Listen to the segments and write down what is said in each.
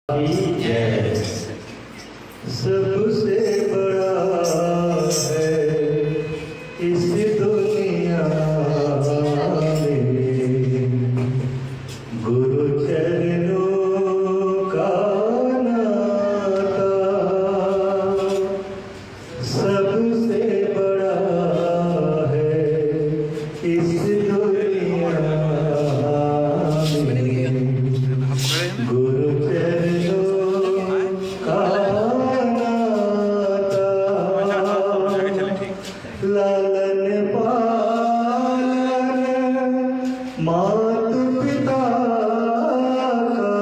जय सबसे बड़ा है इस दुनिया में गुरु चरणों का नाता। सबसे बड़ा है इस दुनिया में गुरु लालन पालन मातु पिता का,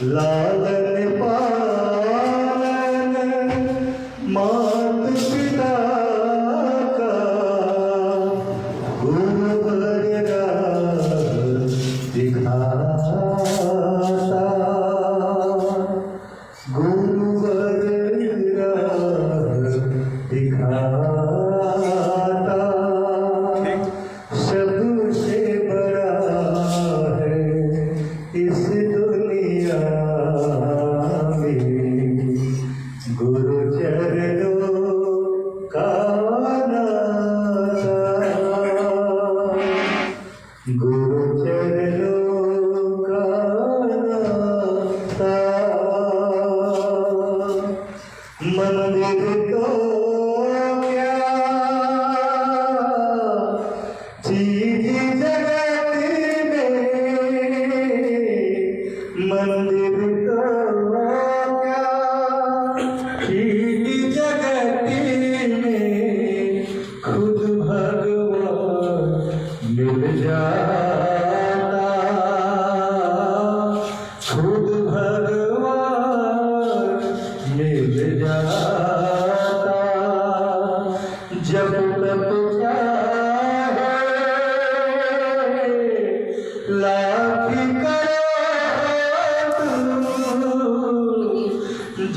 लालन पालन मातु पिता का, गुरुवर दिखाता, गुरुवर दिखाता। सबसे बड़ा है इस दुनिया में गुरु चरणों का नाता। गुरु चरणों का नाता। मंदिर तो चीज जगत में, मंदिर तो क्या चीज जगत में, खुद भगवान मिल जाता, खुद भगवान मिल जाता। जब तक लाभ करो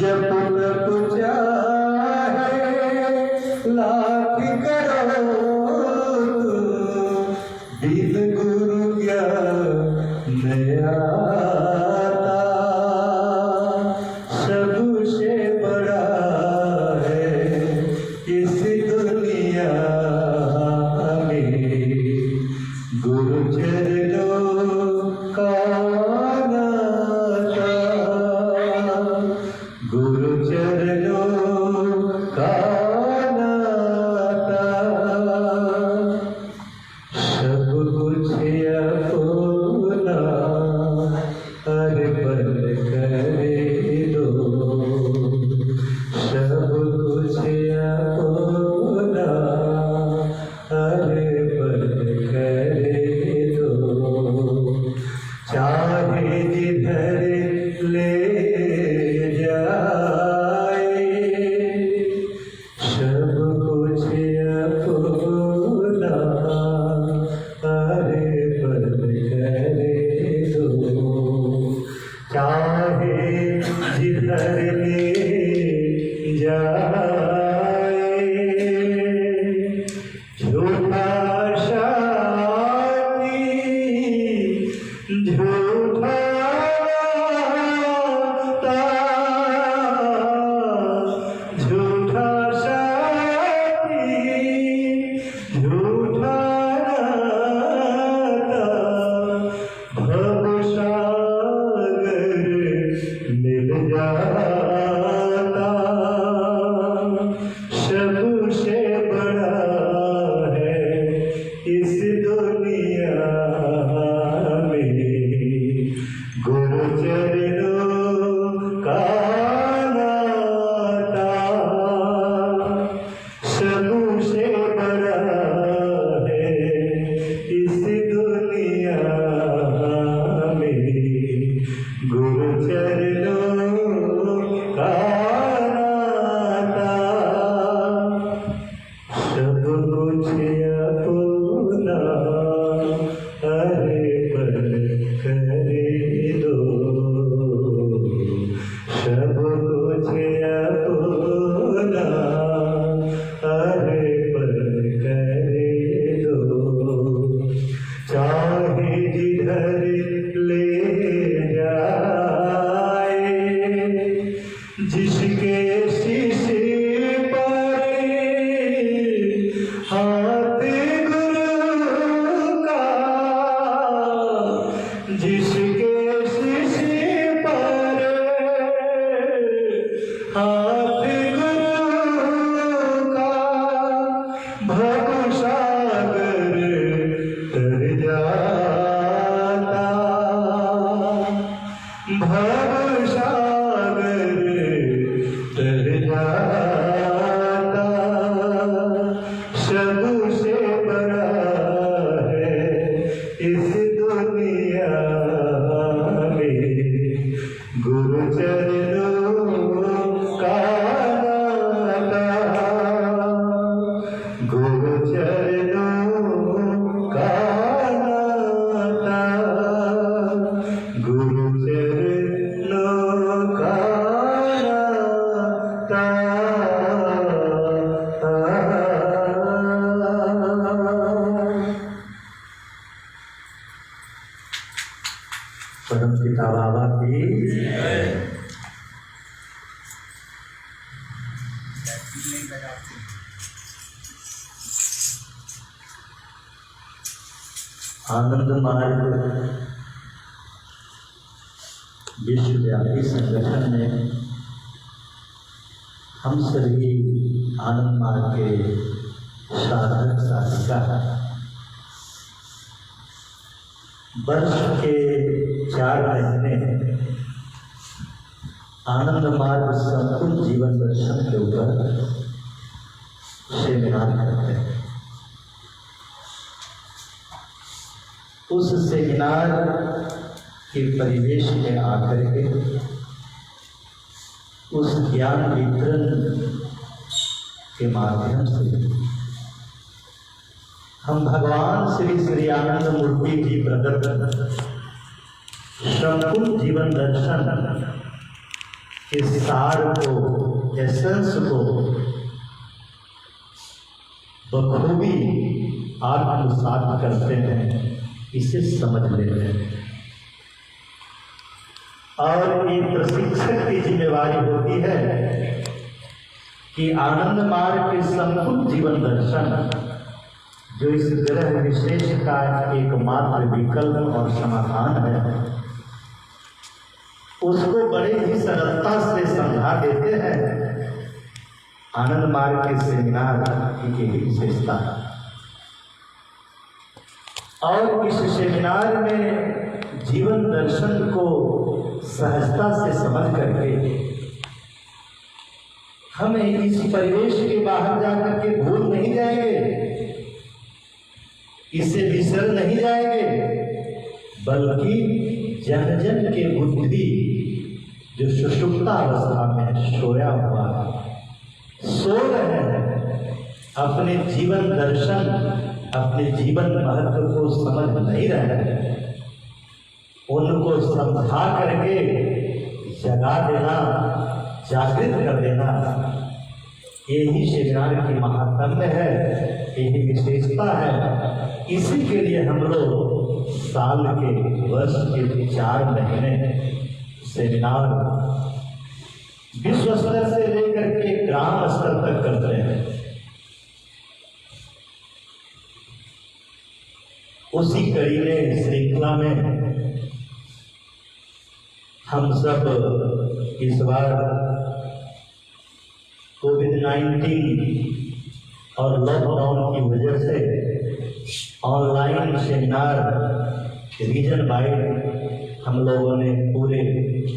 जब तक चाहे लाभ करो, बिन गुरु ज्ञान नहीं आता। सबसे बड़ा है इस दुनिया में गुरु चरणों का नाता। गुरु चरणों का नाता। सब कुछ अपना अर्पण करे दो, सब कुछ अपना अर्पण करे दो। चाहे जिधर ले जाए सब कुछ अपना अर्पण करे दो। चाहे जिधर ले जाए झूठा शादी झूठा नाता, झूठा शादी झूठा नाता, भवसागर मिल जाता। सबसे बड़ा है इस दुनिया में गुरु चरणों का नाता। सबसे बड़ा है इस दुनिया में गुरु चरणों का नाता। सब कुछ अपना अर्पण करे दो। भव सागर तर जाता सबसे बड़ा है इस दुनिया में गुरु चरणों का नाता, गुरु चरणों का नाता, गुरु चरणों का नाता। परम पिता बाबा की आनंद मार्ग विश्वव्यापी संगठन में हम सभी आनंद मार्ग के साधक साधिका वर्ष के 4 महीने आनंद मार्ग संपूर्ण जीवन दर्शन के ऊपर सेमिनार करते हैं। उस सेमिनार के परिवेश में आकर के उस ज्ञान वितरण के माध्यम से हम भगवान श्री श्री आनंद मूर्ति की प्रदत्त संपूर्ण जीवन दर्शन के सार को, एसेंस को बखूबी आत्मसात करते हैं, इसे समझ लेते हैं। और ये प्रशिक्षक की जिम्मेवारी होती है कि आनंद मार्ग के संपूर्ण जीवन दर्शन जो इस ग्रह विशेष का एकमात्र विकल्प और समाधान है, उसको बड़े ही सरलता से समझा देते हैं। आनंद मार्ग के सेमिनार की विशेषता है। और इस सेमिनार में जीवन दर्शन को सहजता से समझ करके हमें इस परिवेश के बाहर जाकर के भूल नहीं जाएंगे, इससे बिसर नहीं जाएंगे, बल्कि जन जन के बुद्धि जो सुषुप्ता अवस्था में सोया हुआ सो रहे हैं, अपने जीवन दर्शन, अपने जीवन महत्व को समझ नहीं रहे, उनको समझा करके जगा देना, जागृत कर देना, यही सेमिनार की महात्म्य है, यही विशेषता है। इसी के लिए हम लोग साल के वर्ष के 4 महीने सेमिनार विश्व स्तर से लेकर के ग्राम स्तर तक करते हैं। उसी कड़ी में श्रृंखला में हम सब इस बार कोविड-19 और लॉकडाउन की वजह से ऑनलाइन सेमिनार रीजन वाइड हम लोगों ने पूरे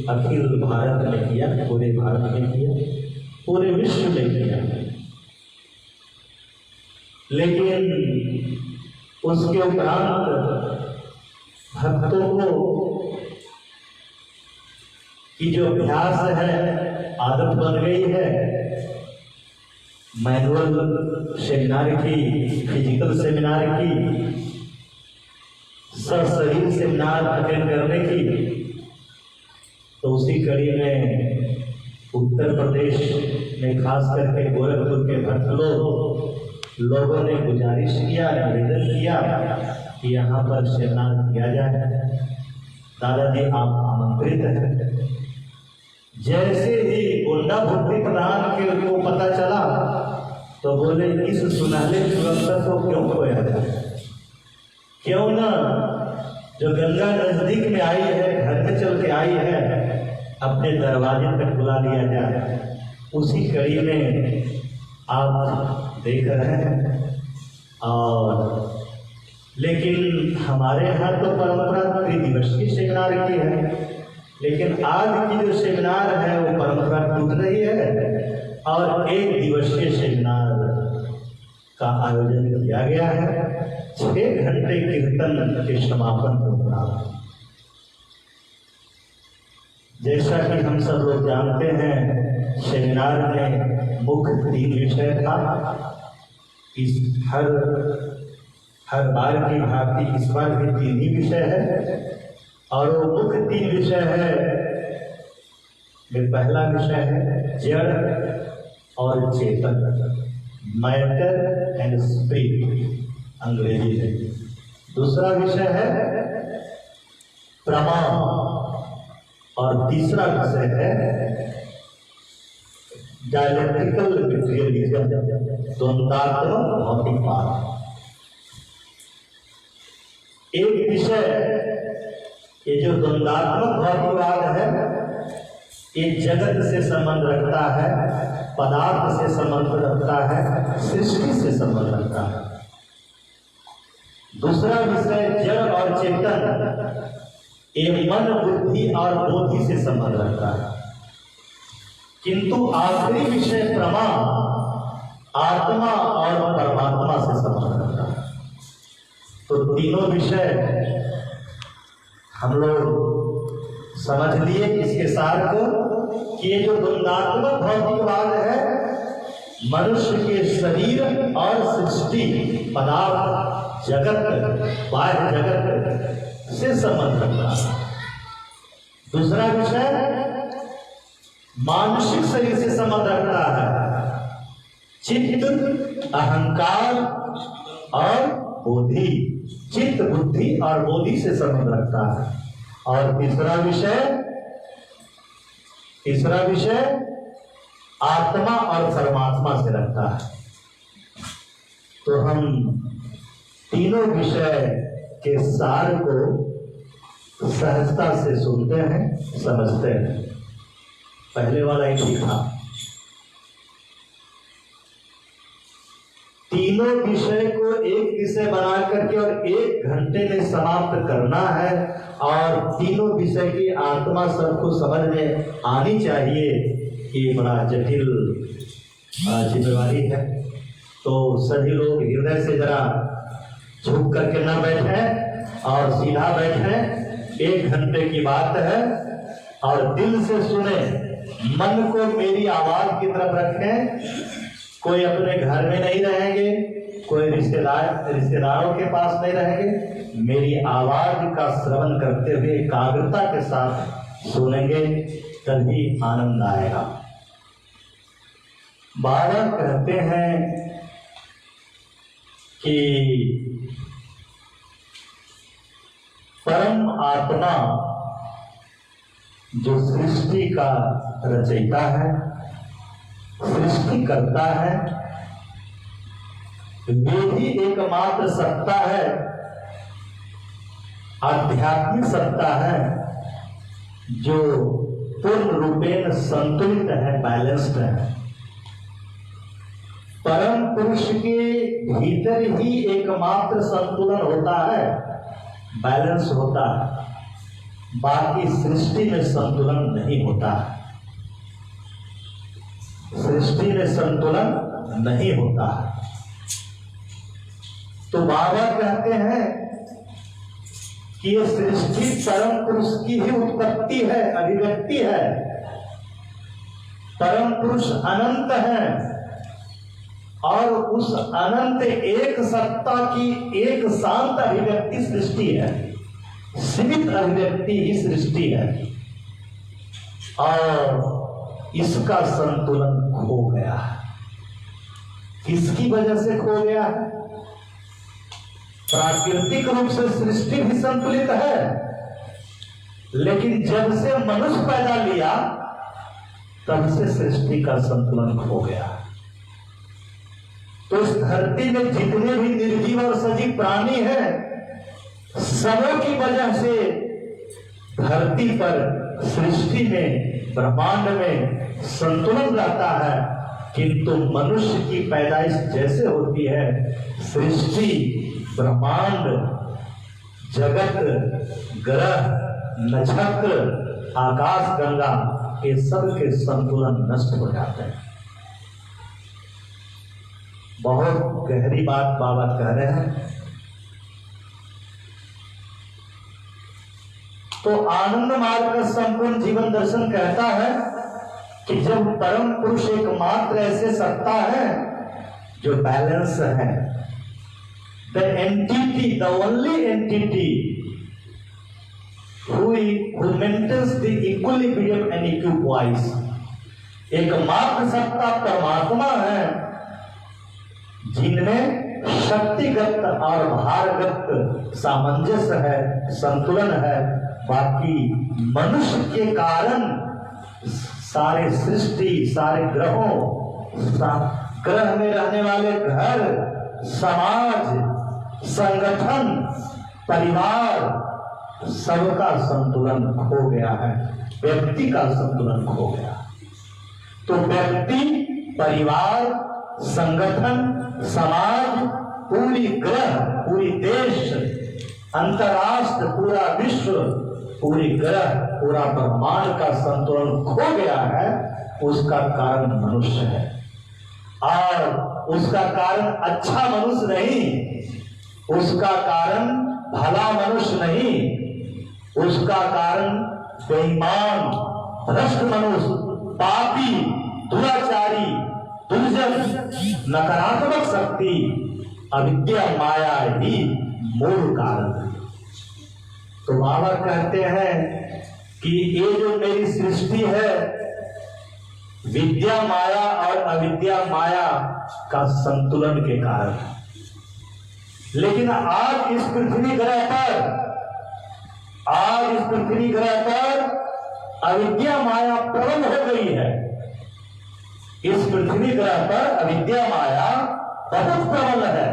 अखिल भारत में किया, पूरे भारत में किया, पूरे विश्व में किया। लेकिन उसके उपरांत भक्तों को की जो अभ्यास है, आदत बन गई है मैनुअल सेमिनार की, फिजिकल सेमिनार की, सशरीर सेमिनार अटेंड करने की। तो उसी कड़ी में उत्तर प्रदेश में खास करके गोरखपुर के भक्त लोगों ने गुजारिश किया, निवेदन किया कि यहाँ पर सेमिनार किया जाए। दादाजी आप आमंत्रित हैं। जैसे ही गोंडा भक्ति प्रधान के को पता चला तो बोले इस सुनहरे अवसर को क्यों खोया जाए, क्यों ना जो गंगा नजदीक में आई है, घर में चल के आई है, अपने दरवाजे तक बुला लिया जाए। उसी कड़ी में आप देख रहे हैं। और लेकिन हमारे यहाँ तो परंपरा त्रिदिवसीय सेमिनार की है, लेकिन आज की जो सेमिनार है वो परंपरा टूट रही है और एक दिवसीय सेमिनार का आयोजन किया गया है 6 घंटे कीर्तन के समापन प्रोग्राम। जैसा कि हम सब लोग जानते हैं सेमिनार में मुख्य 3 विषय था। इस हर बार की भांति इस बार भी 3 ही विषय है और वो मुख्य 3 विषय है। पहला विषय है जड़ और चेतन, मैटर एंड स्पिरिट अंग्रेजी में। दूसरा विषय है प्रमाण और तीसरा विषय है डायलेक्ट्रिकल मटेरियलिज्म, द्वंद्वात्मक भौतिकवाद। एक विषय ये जो द्वंद्वात्मक भौतिकवाद है ये जगत से संबंध रखता है, पदार्थ से संबंध रखता है, सृष्टि से संबंध रखता है। दूसरा विषय जड़ और चेतन ये मन, बुद्धि और बोधि से संबंध रखता है। किंतु आखिरी विषय प्रमाण आत्मा और परमात्मा से संबंध रखता है। तो तीनों विषय हम लोग समझ लिए इसके सार को कि ये जो द्वंद्वात्मक भौतिकवाद है मनुष्य के शरीर और सृष्टि, पदार्थ, जगत, बाह्य जगत से संबंध रखता है। दूसरा विषय मानसिक शरीर से संबंध रखता है, चित्त, अहंकार और बोधि, चित्त, बुद्धि और बोधि से संबंध रखता है। और तीसरा विषय आत्मा और परमात्मा से रखता है। तो हम तीनों विषय के सार को सहजता से सुनते हैं, समझते हैं। पहले वाला एक ही था, तीनों विषय को एक विषय बना करके और 1 घंटे में समाप्त करना है और तीनों विषय की आत्मा सबको समझ में आनी चाहिए। ये बड़ा जटिल जिम्मेवारी है। तो सभी लोग हृदय से जरा झुक करके न बैठे और सीधा बैठे। 1 घंटे की बात है और दिल से सुने, मन को मेरी आवाज की तरफ रखें। कोई अपने घर में नहीं रहेंगे, कोई रिश्तेदारों के पास नहीं रहेंगे। मेरी आवाज का श्रवण करते हुए एकाग्रता के साथ सुनेंगे, तभी आनंद आएगा। बाबा कहते हैं कि परम आत्मा जो सृष्टि का रचयिता है, सृष्टि करता है, वे ही एकमात्र सत्ता है, आध्यात्मिक सत्ता है जो पूर्ण रूपेण संतुलित है, बैलेंस्ड है। परम पुरुष के भीतर ही एकमात्र संतुलन होता है, बैलेंस होता है। बाकी सृष्टि में संतुलन नहीं होता है, सृष्टि में संतुलन नहीं होता है। तो बाबा कहते हैं कि ये सृष्टि परम पुरुष की ही उत्पत्ति है, अभिव्यक्ति है। परम पुरुष अनंत है और उस अनंत एक सत्ता की एक शांत अभिव्यक्ति सृष्टि है, सीमित अभिव्यक्ति ही सृष्टि है। और इसका संतुलन खो गया है। किसकी वजह से खो गया है? प्राकृतिक रूप से सृष्टि भी संतुलित है, लेकिन जब से मनुष्य पैदा लिया तब से सृष्टि का संतुलन खो गया। तो इस धरती में जितने भी निर्जीव और सजीव प्राणी हैं, सबों की वजह से धरती पर, सृष्टि में, ब्रह्मांड में संतुलन रहता है। किंतु मनुष्य की पैदाइश जैसे होती है, सृष्टि, ब्रह्मांड, जगत, ग्रह, नक्षत्र, आकाश गंगा, ये सब के संतुलन नष्ट हो जाते हैं। बहुत गहरी बात बाबा कह रहे हैं। तो आनंद मार्ग का संपूर्ण जीवन दर्शन कहता है कि जब परम पुरुष एकमात्र ऐसे सत्ता है जो बैलेंस है, the entity, the only entity who maintains the equilibrium and equipoise, एकमात्र सत्ता परमात्मा है जिनमें शक्तिगत और भारगत सामंजस्य है, संतुलन है। बाकी मनुष्य के कारण सारे सृष्टि, सारे ग्रहों, ग्रह में रहने वाले घर, समाज, संगठन, परिवार, सबका संतुलन खो गया है। व्यक्ति का संतुलन खो गया। तो व्यक्ति, परिवार, संगठन, समाज, पूरी ग्रह, पूरी देश, अंतरराष्ट्र, पूरा विश्व, पूरी ग्रह, पूरा ब्रह्मांड का संतुलन खो गया है। उसका कारण मनुष्य है, और उसका कारण अच्छा मनुष्य नहीं, उसका कारण भला मनुष्य नहीं, उसका कारण बेईमान, भ्रष्ट मनुष्य, पापी, दुराचारी, दुर्जन, नकारात्मक शक्ति, अविद्या, माया ही मूल कारण है। तो बाबा कहते हैं कि ये जो मेरी सृष्टि है, विद्या माया और अविद्या माया का संतुलन के कारण है। लेकिन आज इस पृथ्वी ग्रह पर अविद्या माया प्रबल हो गई है। इस पृथ्वी ग्रह पर अविद्या माया बहुत प्रबल है।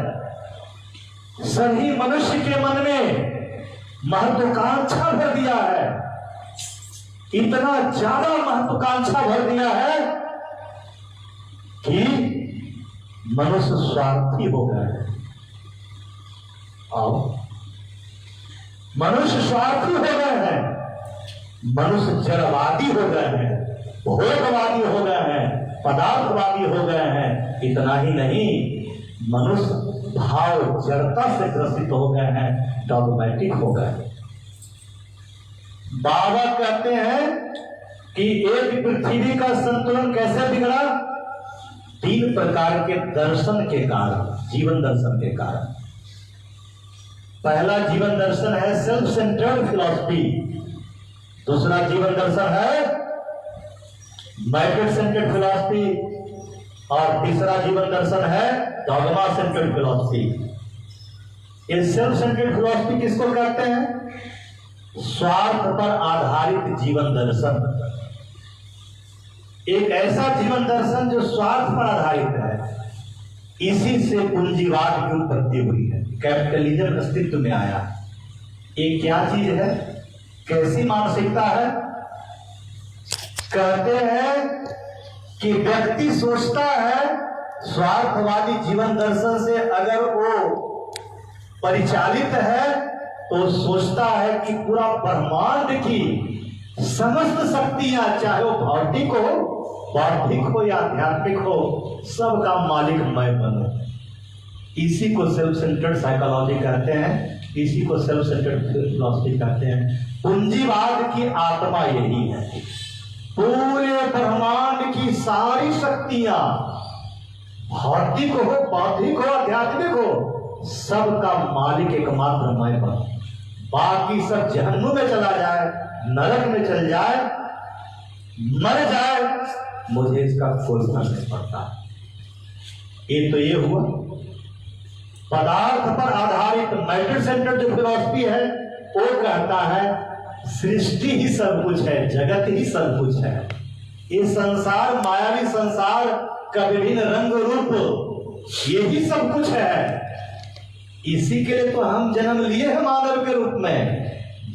सभी मनुष्य के मन में महत्वाकांक्षा भर दिया है, इतना ज्यादा महत्वाकांक्षा भर दिया है कि मनुष्य स्वार्थी हो गए हैं। और मनुष्य स्वार्थी हो गए हैं, मनुष्य जड़वादी हो गए हैं, भोगवादी हो गए हैं, पदार्थवादी हो गए हैं। इतना ही नहीं, मनुष्य भाव जड़ता से ग्रसित हो गए हैं, डॉगमेटिक हो गए। बाबा कहते हैं कि एक पृथ्वी का संतुलन कैसे बिगड़ा? 3 प्रकार के दर्शन के कारण, जीवन दर्शन के कारण। पहला जीवन दर्शन है सेल्फ सेंटर्ड फिलॉसफी, दूसरा जीवन दर्शन है मैटर सेंटर्ड फिलॉसफी, और तीसरा जीवन दर्शन है डॉगमा सेंटर्ड फिलॉसफी। ये सेल्फ सेंटर्ड फिलॉसफी किसको कहते हैं? स्वार्थ पर आधारित जीवन दर्शन। एक ऐसा जीवन दर्शन जो स्वार्थ पर आधारित है। इसी से पूंजीवाद की उत्पत्ति हुई है, कैपिटलिज्म अस्तित्व में आया। ये क्या चीज है? कैसी मानसिकता है? कहते हैं कि व्यक्ति सोचता है स्वार्थवादी जीवन दर्शन से अगर वो परिचालित है तो सोचता है कि पूरा ब्रह्मांड की समस्त शक्तियां, चाहे वो भौतिक हो, बौद्धिक हो या आध्यात्मिक हो, सबका मालिक मैं बनूं। इसी को सेल्फ सेंटर्ड साइकोलॉजी कहते हैं, इसी को सेल्फ सेंटर्ड फिलॉसफी कहते हैं। पूंजीवाद की आत्मा यही है। पूरे ब्रह्मांड की सारी शक्तियां, भौतिक हो, बौद्धिक हो, आध्यात्मिक हो, सबका मालिक एकमात्र मैं बनूं। बाकी सब जहन्नुम में चला जाए, नरक में चल जाए, मर जाए, मुझे इसका कोई फर्क नहीं पड़ता। ये हुआ पदार्थ पर आधारित मैटर सेंटर जो फिलॉसफी है, वो कहता है सृष्टि ही सब कुछ है, जगत ही सब कुछ है। ये संसार, मायावी संसार का विभिन्न रंग रूप, यही सब कुछ है। इसी के लिए तो हम जन्म लिए हैं मानव के रूप में।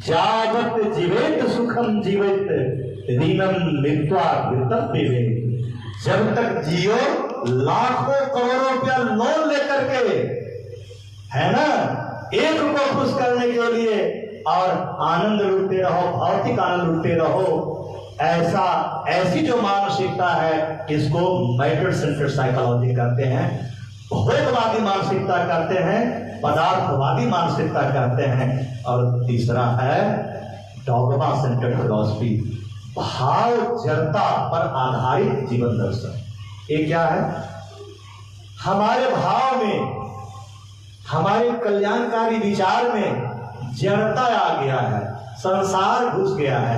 जावत जीवेत सुखम जीवित रीनम मृत्वा घृतम पीवेत। जब तक जियो, लाखों करोड़ों रुपया लोन लेकर के, है ना, एक को खुश करने के लिए और आनंद लूटते रहो, भौतिक आनंद लूटते रहो। ऐसी जो मानसिकता है इसको मैटर सेंटर्ड साइकोलॉजी कहते हैं, भोगवादी मानसिकता कहते हैं, पदार्थवादी मानसिकता कहते हैं। और तीसरा है डॉगमा सेंटर्ड फिलॉसफी, भाव जड़ता पर आधारित जीवन दर्शन। ये क्या है? हमारे भाव में, हमारे कल्याणकारी विचार में जड़ता आ गया है, संसार घुस गया है,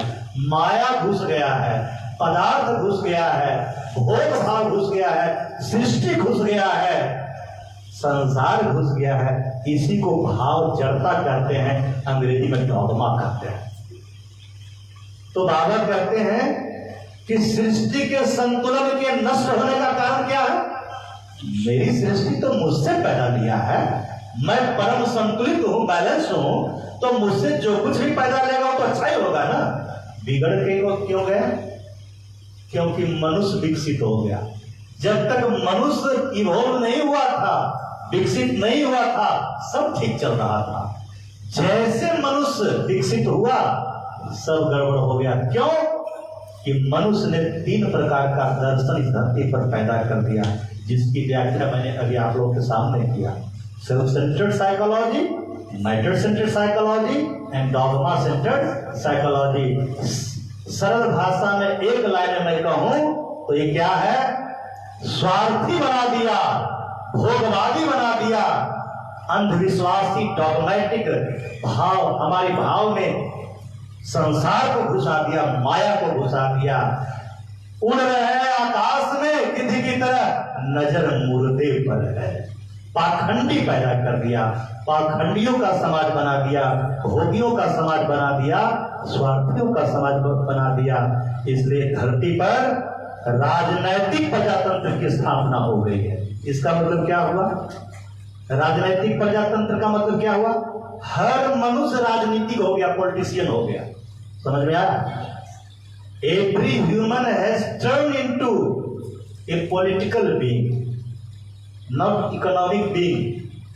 माया घुस गया है, पदार्थ घुस गया है, भोग भाव घुस गया है, सृष्टि घुस गया है, संसार घुस गया है। इसी को भाव जड़ता कहते हैं, अंग्रेजी में डॉगमा कहते हैं। तो बाबा कहते हैं कि सृष्टि के संतुलन के नष्ट होने का कारण क्या है? मेरी सृष्टि तो मुझसे पैदा लिया है, मैं परम संतुलित हूं, बैलेंस हूं, तो मुझसे जो कुछ भी पैदा लेगा वो तो अच्छा ही होगा ना। बिगड़ के वो क्यों गया? क्योंकि मनुष्य विकसित हो गया। जब तक मनुष्य इवॉल्व नहीं हुआ था, विकसित नहीं हुआ था, सब ठीक चल रहा था। जैसे मनुष्य विकसित हुआ सब गड़बड़ हो गया। क्यों? कि मनुष्य ने 3 प्रकार का दर्शन इस धरती पर पैदा कर दिया, जिसकी व्याख्या मैंने अभी आप लोगों के सामने किया। Self centred psychology, matter centred psychology and dogma centred psychology. सरल भाषा में एक लाइन में मैं कहूं तो ये क्या है? स्वार्थी बना दिया, भोगवादी बना दिया, अंधविश्वासी डॉगमेटिक भाव हमारे भाव में संसार को घुसा दिया, माया को घुसा दिया। उड़ रहे हैं आकाश में गिद्ध की तरह, नजर मुर्दे पर है। पाखंडी पैदा कर दिया, पाखंडियों का समाज बना दिया, भोगियों का समाज बना दिया, स्वार्थियों का समाज बना दिया। इसलिए धरती पर राजनैतिक प्रजातंत्र की स्थापना हो गई है। इसका मतलब क्या हुआ? राजनैतिक प्रजातंत्र का मतलब क्या हुआ? हर मनुष्य राजनीतिक हो गया, पॉलिटिशियन हो गया। समझ में आया? Every human has turn into A political being, not economic being,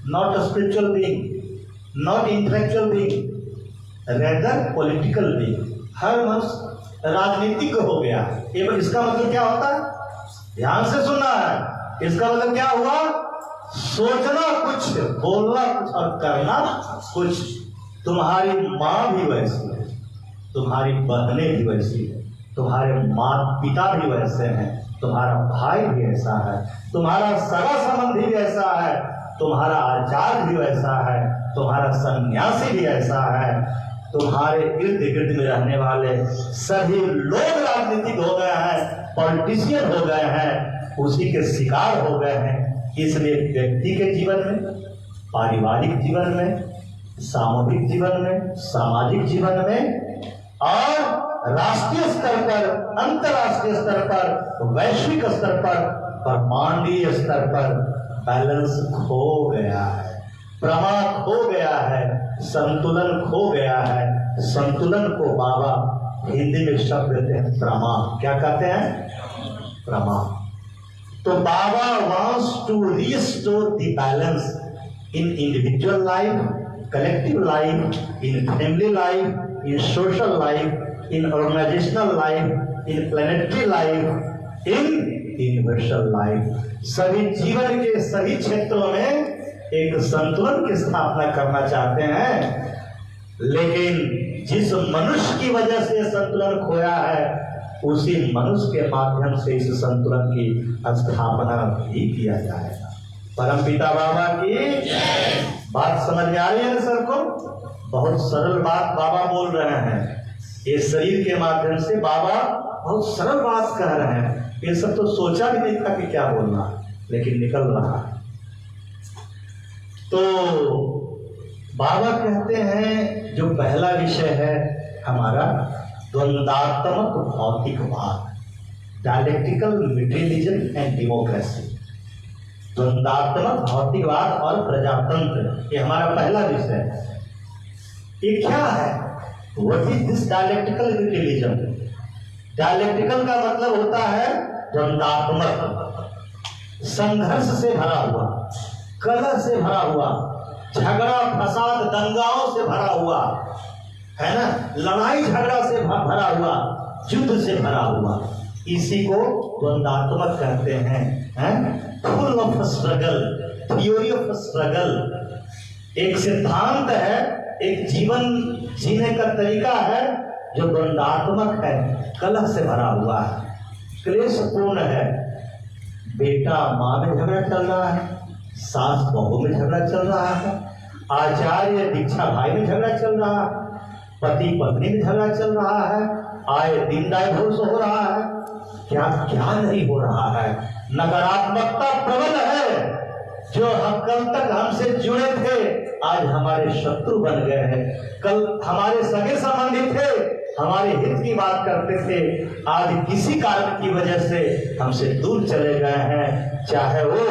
not a spiritual being, not intellectual being, rather political being। हर मनुष्य राजनीतिक हो गया। ये इसका मतलब क्या होता है? ध्यान से सुनना है। इसका मतलब क्या हुआ? सोचना कुछ, बोलना कुछ और करना कुछ। तुम्हारी माँ भी वैसी है, तुम्हारी बहनें भी वैसी है, तुम्हारे माता पिता भी वैसे हैं, तुम्हारा भाई भी ऐसा है, तुम्हारा सगा संबंधी भी ऐसा है, तुम्हारा आचार्य भी वैसा है, तुम्हारा सन्यासी भी ऐसा है, तुम्हारे इर्द गिर्द में रहने वाले सभी लोग राजनीतिक हो गए हैं, पॉलिटिशियन हो गए हैं, उसी के शिकार हो गए हैं। इसलिए व्यक्ति के जीवन में, पारिवारिक जीवन में, सामूहिक जीवन में, सामाजिक जीवन में और राष्ट्रीय स्तर पर, अंतरराष्ट्रीय स्तर पर, वैश्विक स्तर पर, ब्रह्मांडीय स्तर पर बैलेंस खो गया है, प्रमा खो गया है, संतुलन खो गया है। संतुलन को बाबा हिंदी में शब्द देते हैं प्रमा। क्या कहते हैं? प्रमा। तो बाबा wants to restore the balance in individual life, collective life, in family life, in social life, in organizational life, in planetary life, in universal life। सभी जीवन के सभी क्षेत्रों में एक संतुलन की स्थापना करना चाहते हैं, लेकिन जिस मनुष्य की वजह से संतुलन खोया है उसी मनुष्य के माध्यम से इस संतुलन की स्थापना भी किया जाएगा। परमपिता बाबा की बात समझ में आ रही है ना सर को? बहुत सरल बात बाबा बोल रहे हैं। ये शरीर के माध्यम से बाबा बहुत सरल बात कह रहे हैं। ये सब तो सोचा भी नहीं था कि क्या बोलना, लेकिन निकल रहा है। तो बाबा कहते हैं जो पहला विषय है हमारा द्वंद्वात्मक भौतिकवाद, डायलेक्टिकल मटेरियलिज्म एंड डेमोक्रेसी। द्वंद्वात्मक भौतिकवाद और प्रजातंत्र, ये हमारा पहला विषय है। ये क्या है? What is this dialectical materialism? Dialectical का मतलब होता है द्वंद्वात्मक, संघर्ष से भरा हुआ, कलह से भरा हुआ, झगड़ा फसाद दंगाओं से भरा हुआ, है ना, लड़ाई झगड़ा से भरा हुआ, युद्ध से भरा हुआ, इसी को द्वंदात्मक कहते हैं। Full of struggle, theory of struggle. एक सिद्धांत है, एक जीवन जीने का तरीका है जो द्वंदात्मक है, कलह से भरा हुआ है, क्लेशपूर्ण है। बेटा माँ में झगड़ा चल रहा है, सास बहू में झगड़ा चल रहा है, आचार्य दीक्षा भाई में झगड़ा चल रहा है, पति पत्नी में झगड़ा चल रहा है, आए दिन डाइवोर्स हो रहा है, क्या क्या नहीं हो रहा है। नकारात्मकता प्रबल है। जो हम कल तक हमसे जुड़े थे आज हमारे शत्रु बन गए हैं। कल हमारे सगे संबंधी थे, हमारे हित की बात करते थे, आज किसी कारण की वजह से हमसे दूर चले गए हैं। चाहे वो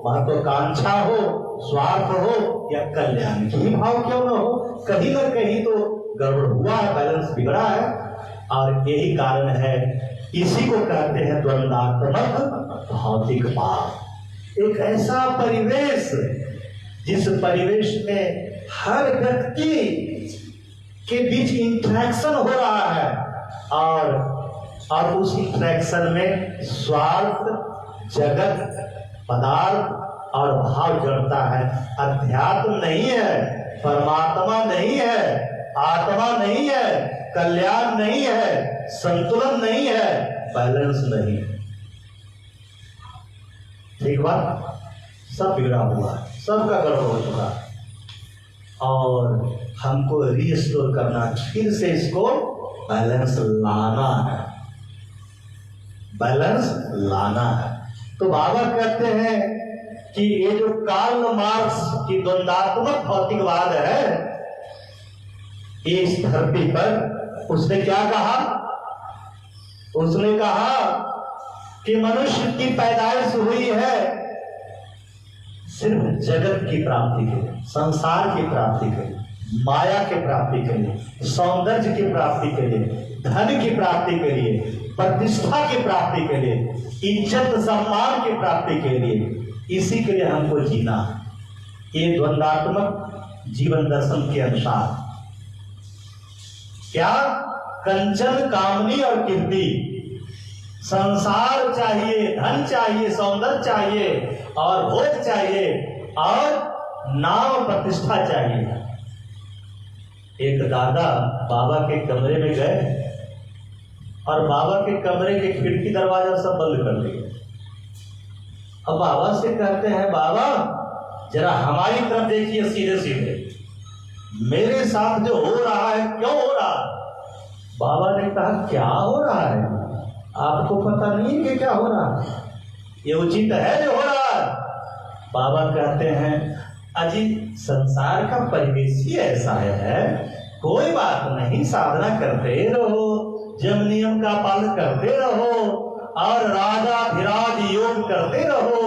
महत्वाकांक्षा हो, स्वार्थ हो या कल्याण की भाव क्यों न हो, कहीं ना कहीं तो गड़बड़ हुआ है, बैलेंस बिगड़ा है। और यही कारण है, इसी को कहते हैं द्वंदात्मक भौतिकवाद। एक ऐसा परिवेश जिस परिवेश में हर व्यक्ति के बीच इंटरेक्शन हो रहा है और उस इंटरेक्शन में स्वार्थ, जगत, पदार्थ और भाव जड़ता है। अध्यात्म नहीं है, परमात्मा नहीं है, आत्मा नहीं है, कल्याण नहीं है, संतुलन नहीं है, बैलेंस नहीं। ठीक बात, सब बिगड़ा हुआ है, सबका गड़बड़ हो चुका है और हमको रीस्टोर करना, फिर से इसको बैलेंस लाना है, बैलेंस लाना है। तो बाबा कहते हैं कि ये जो कार्ल मार्क्स की द्वंदात्मक भौतिकवाद है, इस धरती पर उसने क्या कहा? उसने कहा कि मनुष्य की पैदाइश हुई है सिर्फ जगत की प्राप्ति के लिए, संसार की प्राप्ति के लिए, माया की प्राप्ति के लिए, सौंदर्य की प्राप्ति के लिए, धन की प्राप्ति के लिए, प्रतिष्ठा की प्राप्ति के लिए, इज्जत सम्मान की प्राप्ति के लिए। इसी के लिए हमको जीना है। ये द्वंदात्मक जीवन दर्शन के अनुसार क्या? कंचन, कामनी और कीर्ति, संसार चाहिए, धन चाहिए, सौंदर्य चाहिए और भोग चाहिए और नाम प्रतिष्ठा चाहिए। एक दादा बाबा के कमरे में गए और बाबा के कमरे के खिड़की दरवाजा सब बंद कर दिए। अब बाबा से कहते हैं, बाबा जरा हमारी तरफ देखिए सीधे सीधे, मेरे साथ जो हो रहा है क्यों हो रहा है? बाबा ने कहा, क्या हो रहा है? आपको पता नहीं है कि क्या हो रहा है? ये उचित है जो हो रहा है? बाबा कहते हैं, अजी संसार का परिवेश ही ऐसा है, कोई बात नहीं, साधना करते रहो, जम नियम का पालन करते रहो और राजाधिराज योग करते रहो,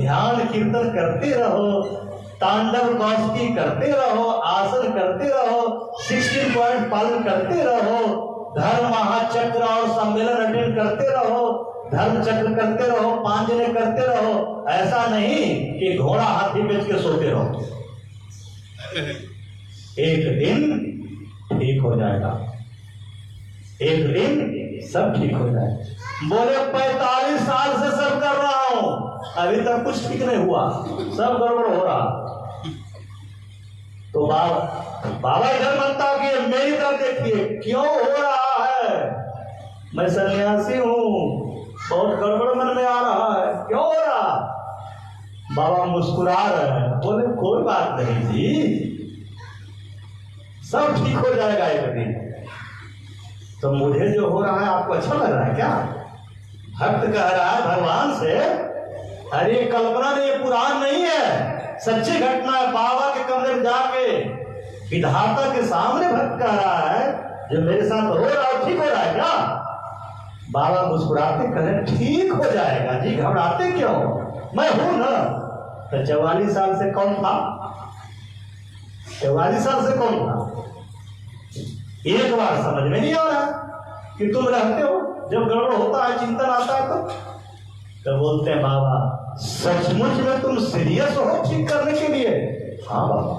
ध्यान कीर्तन करते रहो, तांडव कौशकी करते रहो, आसन करते रहो, 16 पॉइंट पालन करते रहो, धर्म महाचक्र और सम्मेलन अटेंड करते रहो, धर्म चक्र करते रहो, पांजने करते रहो। ऐसा नहीं कि घोड़ा हाथी बेच के सोते रहो। एक दिन ठीक हो जाएगा, एक दिन सब ठीक हो जाएगा। बोले 45 साल से सब कर रहा हूं, अभी तक कुछ ठीक नहीं हुआ, सब गड़बड़ हो रहा। तो बाबा इधर मनता कि मेरी तरफ देखिए क्यों हो रहा है, मैं सन्यासी हूं, बहुत गड़बड़ मन में आ रहा है, क्यों हो रहा? बाबा मुस्कुरा रहे हैं, बोले कोई बात नहीं जी, सब ठीक हो जाएगा एक दिन। तो मुझे जो हो रहा है आपको अच्छा लग रहा है क्या? भक्त कह रहा है भगवान से, अरे कल्पना नहीं, ये पुराण नहीं है, सच्ची घटना है। बाबा के कमरे में जाके विधाता के सामने भक्त कह रहा है, जो मेरे साथ हो रहा है ठीक हो रहा है क्या? बाबा मुस्कुराते कहे, ठीक हो जाएगा जी, घबराते क्यों, मैं हूं ना। तो 44 साल से कौन था? 44 साल से कौन था? एक बार समझ में नहीं आ रहा कि तुम रहते हो, जब गड़बड़ होता है, चिंतन आता है तो बोलते हैं, बाबा सचमुच में तुम सीरियस हो ठीक करने के लिए? हाँ बाबा,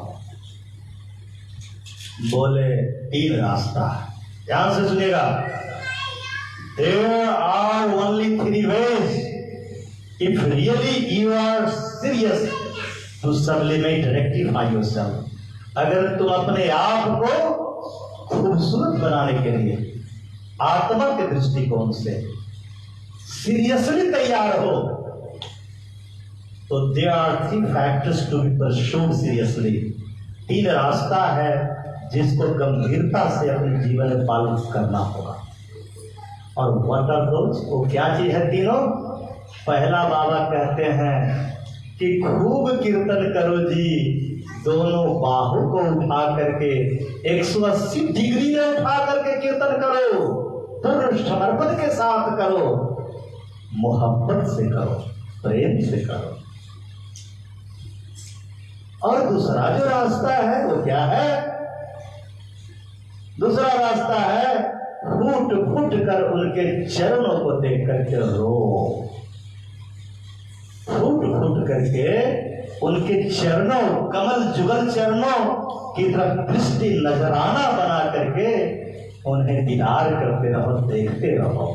बोले 3 रास्ता है। ध्यान से सुनिएगा, there are only 3 ways if really you are serious to sublimate, rectify yourself। अगर तुम अपने आप को खूबसूरत बनाने के लिए आत्मा के दृष्टिकोण से सीरियसली तैयार हो, तो there are 3 factors to be pursued seriously। 3 रास्ता है जिसको गंभीरता से अपने जीवन में पालन करना होगा। और what are those? वो क्या चीज है तीनों? पहला बाबा कहते हैं कि खूब कीर्तन करो जी, दोनों बाहों को उठा करके 180 डिग्री में उठा करके कीर्तन करो, पूर्ण समर्पण के साथ करो, मोहब्बत से करो, प्रेम से करो। और दूसरा जो रास्ता है वो क्या है? दूसरा रास्ता है फूट फूट कर उनके चरणों को देख करके रो, फूट फूट करके उनके चरणों, कमल जुगल चरणों की तरफ दृष्टि नजराना बना करके उन्हें दीदार करते रहो, देखते रहो।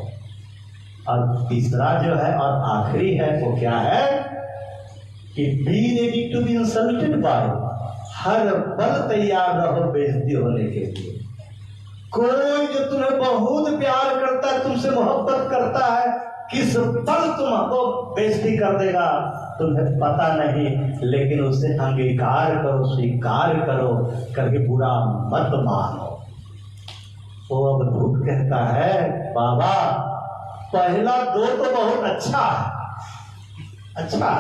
और तीसरा जो है और आखिरी है वो क्या है कि be ready to be insulted by, हर पल तैयार रहो बेइज्जती होने के लिए। कोई जो तुम्हें बहुत प्यार करता है, तुमसे मोहब्बत करता है, किस पल तुमको बेइज्जती कर देगा तुम्हें पता नहीं, लेकिन उसे अंगीकार करो, स्वीकार करो, कभी बुरा मत मानो। वो अवधूत कहता है बाबा पहला 2 तो बहुत अच्छा है, अच्छा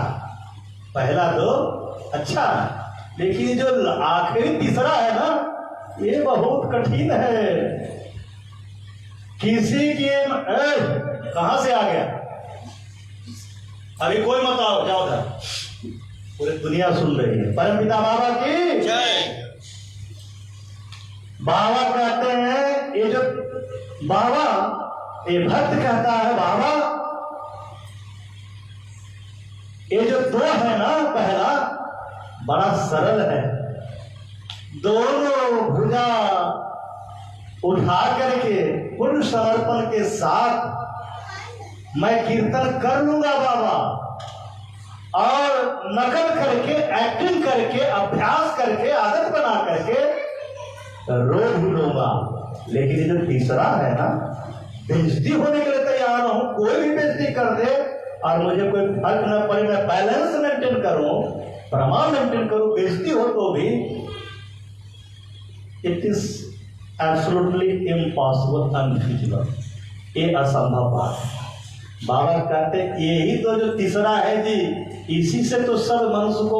पहला 2 अच्छा, लेकिन जो आखिरी तीसरा है ना ये बहुत कठिन है। किसी के कहां से आ गया? अभी कोई मत आओ, जाओ उधर, पूरी दुनिया सुन रही है। परमपिता बाबा की जय। बाबा कहते हैं, ये जो बाबा, ये भक्त कहता है बाबा ये जो 2 है ना, पहला बड़ा सरल है, दोनों भुजा उठा करके पूर्ण समर्पण के साथ मैं कीर्तन कर लूंगा बाबा, और नकल करके, एक्टिंग करके, अभ्यास करके, आदत बना करके रो भी लूंगा। लेकिन ये जो तीसरा है ना, बेइज्जती होने के लिए तैयार हूं, कोई भी बेइज्जती कर दे और मुझे कोई फर्क न पड़े, मैं बैलेंस मेंटेन करूं, प्रमाण मेंटेन करूं, बेइज्जती हो तो भी, it is absolutely impossible, unfeasible, ये असंभव बात है। बाबा कहते यही तो जो तीसरा है जी, इसी से तो सब मनुष्य को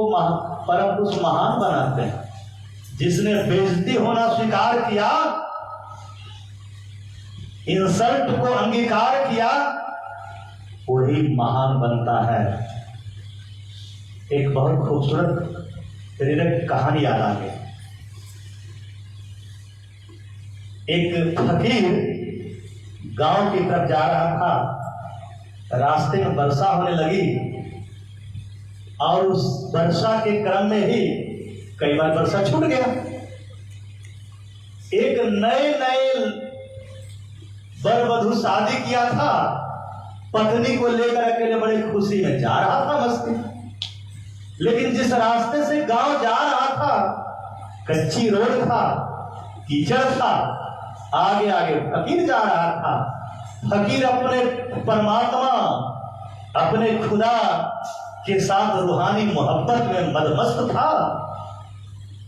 परम पुरुष महान बनाते हैं। जिसने बेइज्जती होना स्वीकार किया, इंसल्ट को अंगीकार किया, वही महान बनता है। एक बहुत खूबसूरत हृदय कहानी याद आ गई। एक फकीर गांव की तरफ जा रहा था, रास्ते में वर्षा होने लगी और उस वर्षा के क्रम में ही कई बार वर्षा छूट गया। एक नए वर वधू शादी किया था, पत्नी को लेकर अकेले बड़ी खुशी में जा रहा था, मस्ती। लेकिन जिस रास्ते से गांव जा रहा था, कच्ची रोड था, कीचड़ था, आगे आगे फकीर जा रहा था। फकीर अपने परमात्मा, अपने खुदा के साथ रूहानी मोहब्बत में मदमस्त था।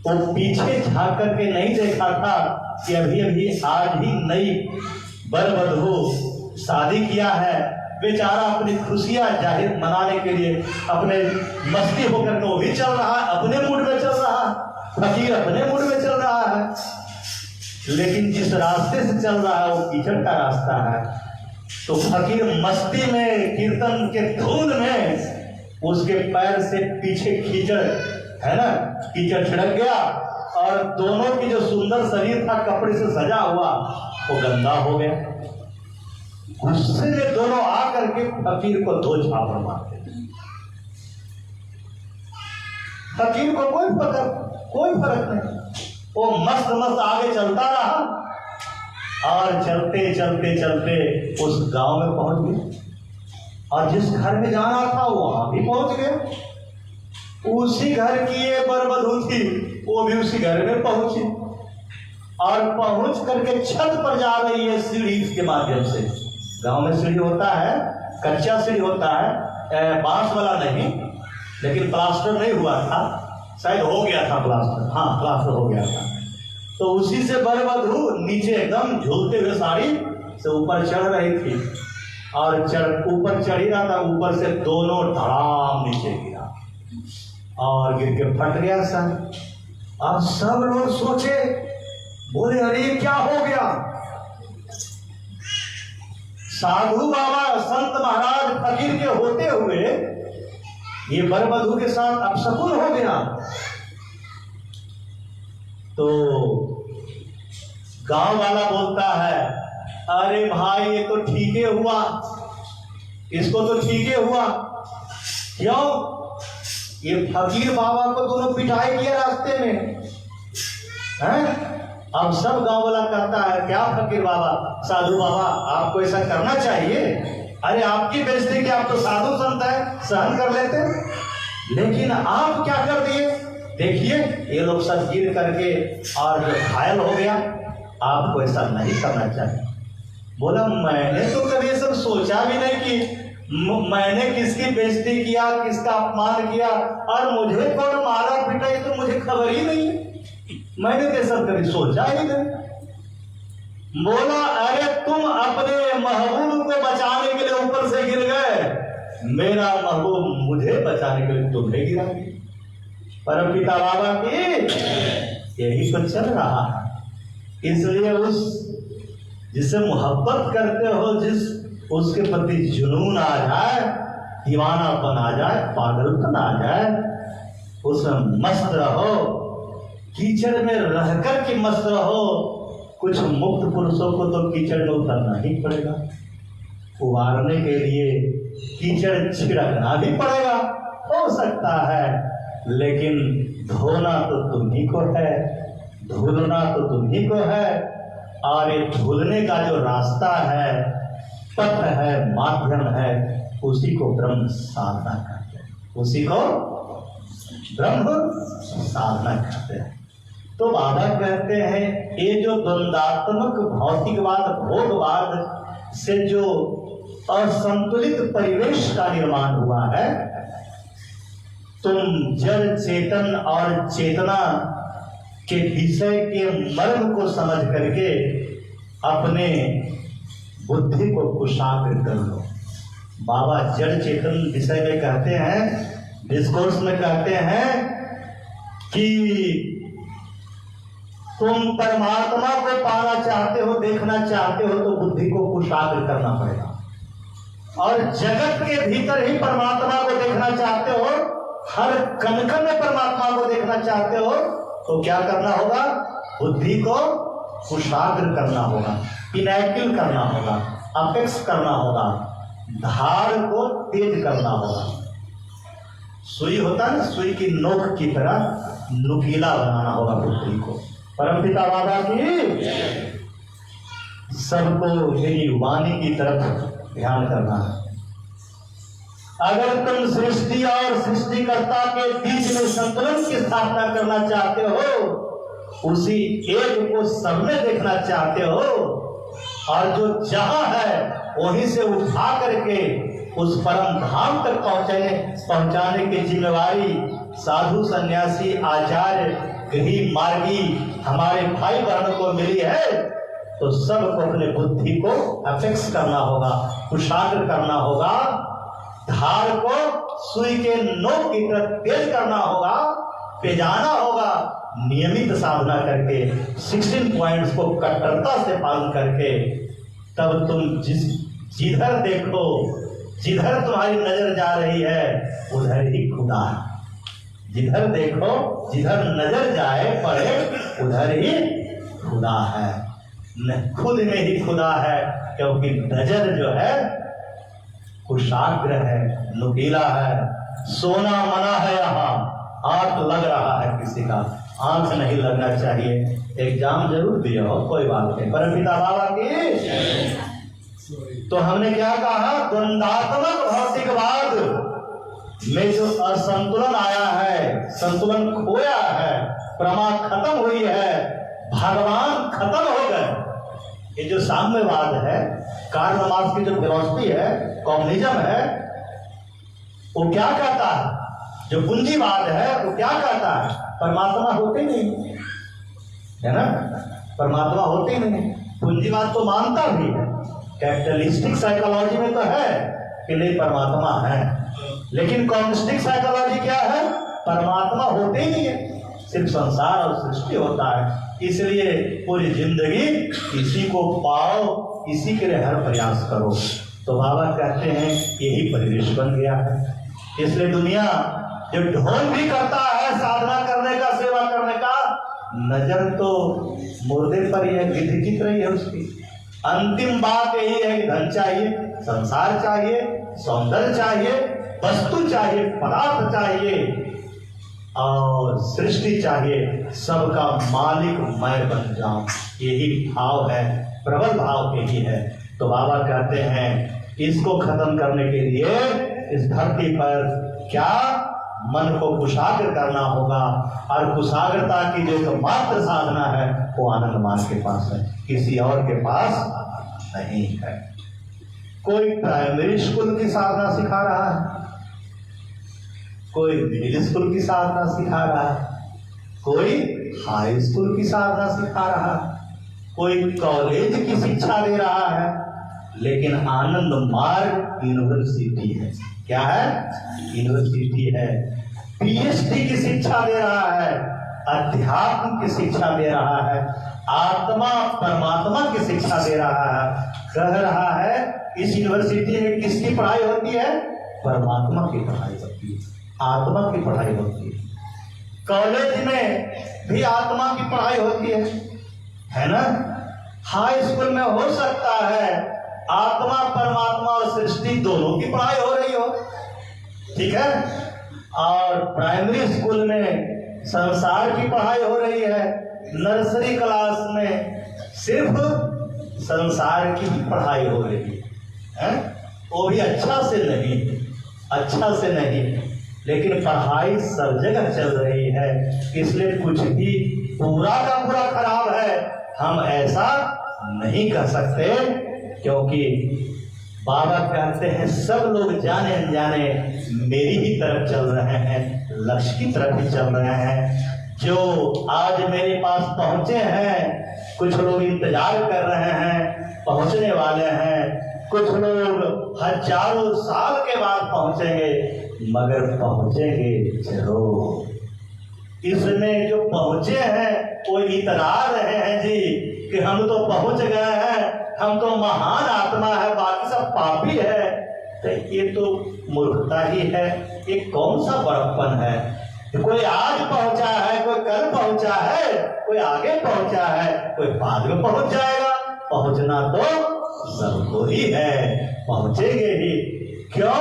वो पीछे झांक करके नहीं देखा था कि अभी अभी आज ही नई वर वधू शादी किया है, बेचारा अपनी खुशियां जाहिर मनाने के लिए अपने मस्ती होकर के वो भी चल रहा है, अपने मूड में चल रहा है, फकीर अपने मूड में चल रहा है। लेकिन जिस रास्ते से चल रहा है वो कीचड़ का रास्ता है, तो फकीर मस्ती में, कीर्तन के धुन में उसके पैर से पीछे कीचड़ है ना, कीचड़ छिड़क गया और दोनों की जो सुंदर शरीर था कपड़े से सजा हुआ वो गंदा हो गया। गुस्से में दोनों आकर के फकीर को 2 झापड़ मारते। फकीर को कोई फर्क नहीं, वो मस्त मस्त आगे चलता रहा और चलते चलते चलते उस गांव में पहुंच गए और जिस घर में जाना था वहां भी पहुंच गए। उसी घर की ये बरबधू थी, वो भी उसी घर में पहुंची और पहुंच करके छत पर जा रही है सीढ़ी के माध्यम से। गांव में सीढ़ी होता है, कच्चा सीढ़ी होता है, बांस वाला नहीं, लेकिन प्लास्टर नहीं हुआ था, शायद हो गया था प्लास्टर, हाँ प्लास्टर हो गया था। तो उसी से बरबधू नीचे एकदम झूलते हुए साड़ी से ऊपर चढ़ रही थी और ऊपर चढ़ी रहा था, ऊपर से दोनों धड़ाम नीचे गिरा और गिर के फट गया सर। अब सब लोग सोचे, बोले अरे क्या हो गया। साधु बाबा संत महाराज फकीर के होते हुए ये बरबधू के साथ अपशकुन हो गया। तो गांव वाला बोलता है, अरे भाई ये तो ठीक ही हुआ, इसको तो ठीक ही हुआ। क्यों? ये फकीर बाबा को दोनों पिटाई किया रास्ते में हैं? अब सब गांव वाला कहता है, क्या फकीर बाबा, साधु बाबा, आपको ऐसा करना चाहिए। अरे आपकी बेइज्जती कि आप तो साधु संत है, सहन कर लेते, लेकिन आप क्या कर दिए। देखिए ये लोग सब गिर करके और घायल हो गया, आपको ऐसा नहीं करना चाहिए। बोला मैंने तो कभी ये सब सोचा भी नहीं कि मैंने किसकी बेइज्जती किया, किसका अपमान किया, और मुझे कौन मारा पीटा ये तो मुझे खबर ही नहीं है, मैंने तो सब कभी सोचा ही नहीं। बोला अरे तुम अपने महबूब को बचाने के लिए ऊपर से गिर गए, मेरा महबूब मुझे बचाने के लिए तुमने गिरा। परम पिता बाबा की यही तो चल रहा है। इसलिए उस जिसे मोहब्बत करते हो, जिस उसके प्रति जुनून आ जाए, दीवानापन आ जाए, पागलपन आ जाए, उसमें मस्त रहो, कीचड़ में रहकर के मस्त रहो। कुछ मुक्त पुरुषों को तो कीचड़ में उतरना ही पड़ेगा, उबारने के लिए कीचड़ छिड़कना भी पड़ेगा, हो सकता है, लेकिन धोना तो तुम ही को है, धुलना तो तुम ही को है। और ये धुलने का जो रास्ता है, पथ है, माध्यम है, उसी को ब्रह्म साधना कहते हैं, उसी को ब्रह्म साधना कहते हैं। तो बाबा कहते हैं ये जो द्वंदात्मक भौतिकवाद, भोगवाद से जो असंतुलित परिवेश का निर्माण हुआ है, तुम जड़ चेतन और चेतना के विषय के मर्म को समझ करके अपने बुद्धि को कुशाग्र कर लो। बाबा जड़ चेतन विषय में कहते हैं, डिस्कोर्स में कहते हैं कि तुम परमात्मा को पाना चाहते हो, देखना चाहते हो, तो बुद्धि को कुशाग्र करना पड़ेगा। और जगत के भीतर ही परमात्मा को देखना चाहते हो, हर कण कण में परमात्मा को देखना चाहते हो, तो क्या करना होगा, बुद्धि को कुशाग्र करना होगा, इनएक्टिव करना होगा, अपेक्स करना होगा, धार को तेज करना होगा। सुई होता है ना, सुई की नोक की तरह नुकीला बनाना होगा बुद्धि को। परमपिता बाबा की सबको यही वाणी की तरफ ध्यान करना है। अगर तुम सृष्टि और सृष्टिकर्ता के बीच में संतुलन की स्थापना करना चाहते हो, उसी एक को सब में देखना चाहते हो, और जो जहां है वहीं से उठा करके उस परम धाम तक पहुंचाने की जिम्मेवारी साधु सन्यासी आचार्य गृही मार्गी हमारे भाई बहनों को मिली है, तो सबको अपने बुद्धि को अपेक्स करना होगा, कुशाग्र करना होगा, धार को सुई के नोक की तरफ तेज करना होगा, पेजाना होगा, नियमित साधना करके 16 पॉइंट्स को कट्टरता से पालन करके। तब तुम जिधर देखो, जिधर तुम्हारी नजर जा रही है, उधर ही खुदा है। जिधर देखो, जिधर नजर जाए पड़े, उधर ही खुदा है। खुद में ही खुदा है, क्योंकि नजर जो है कुशाग्र है, नुकीला है, सोना मना है, यहाँ आंख लग रहा है किसी का, आंख नहीं लगना चाहिए। एग्जाम जरूर दिया हो, कोई बात नहीं, परमपिता बाबा की। तो हमने क्या कहा, द्वंद्वात्मक भौतिकवाद में जो असंतुलन आया है, संतुलन खोया है, प्रमा खत्म हुई है, भगवान खत्म हो गए। ये जो साम्यवाद है, कार्ल मार्क्स की जो फिलॉसफी है, कम्युनिज्म है, वो क्या कहता है, जो पूंजीवाद है वो क्या कहता है, परमात्मा होते नहीं है ना, परमात्मा होते नहीं। पूंजीवाद तो मानता भी है, कैपिटलिस्टिक साइकोलॉजी में तो है कि नहीं परमात्मा है, लेकिन कम्युनिस्टिक साइकोलॉजी क्या है, परमात्मा होते ही नहीं है, सिर्फ संसार और सृष्टि होता है। इसलिए पूरी जिंदगी इसी को पाओ, इसी के लिए हर प्रयास करो। तो बाबा कहते हैं यही परिवेश बन गया है। इसलिए दुनिया जो ढोंग भी करता है साधना करने का, सेवा करने का, नजर तो मुर्दे पर ही है, गिद्ध की तरह है उसकी। अंतिम बात यही है कि धन चाहिए, संसार चाहिए, सौंदर्य चाहिए, वस्तु चाहिए, पदार्थ चाहिए और सृष्टि चाहिए, सबका मालिक मैं बन जाऊं। यही भाव है, प्रबल भाव यही है। तो बाबा कहते हैं इसको खत्म करने के लिए इस धरती पर क्या मन को कुशाग्र करना होगा, और कुशाग्रता की जो एकमात्र साधना है वो आनंद मार्ग के पास है, किसी और के पास नहीं है। कोई प्राइमरी स्कूल की साधना सिखा रहा है, कोई मिडिल स्कूल की साधना सिखा रहा है, कोई हाई स्कूल की साधना सिखा रहा है, कोई कॉलेज की शिक्षा दे रहा है, लेकिन आनंद मार्ग यूनिवर्सिटी है। क्या है? यूनिवर्सिटी है। पीएचडी की शिक्षा दे रहा है, अध्यात्म की शिक्षा दे रहा है, आत्मा परमात्मा की शिक्षा दे रहा है। कह रहा है इस यूनिवर्सिटी में किसकी पढ़ाई होती है? परमात्मा की पढ़ाई होती है, आत्मा की पढ़ाई होती है। कॉलेज में भी आत्मा की पढ़ाई होती है ना। हाई स्कूल में हो सकता है आत्मा परमात्मा और सृष्टि दोनों की पढ़ाई हो रही हो, ठीक है। और प्राइमरी स्कूल में संसार की पढ़ाई हो रही है, नर्सरी क्लास में सिर्फ संसार की ही पढ़ाई हो रही है, वो भी अच्छा से नहीं, लेकिन पढ़ाई सब जगह चल रही है। इसलिए कुछ भी पूरा का पूरा खराब है हम ऐसा नहीं कर सकते, क्योंकि बाबा कहते हैं सब लोग जाने अनजाने मेरी ही तरफ चल रहे हैं, लक्ष्य की तरफ ही चल रहे हैं। जो आज मेरे पास पहुंचे हैं, कुछ लोग इंतजार कर रहे हैं, पहुंचने वाले हैं, कुछ लोग हजारों साल के बाद पहुंचेंगे, मगर पहुंचेंगे जरूर। इसमें जो पहुंचे हैं वो इतरा रहे हैं जी कि हम तो पहुंच गए हैं, हम तो महान आत्मा है, बाकी सब पापी है। तो ये तो मूर्खता ही है, ये कौन सा बड़प्पन है? कोई आज पहुंचा है, कोई कल पहुंचा है, कोई आगे पहुंचा है, कोई बाद में पहुंच जाएगा। पहुंचना तो सबको ही है, पहुंचेंगे ही। क्यों?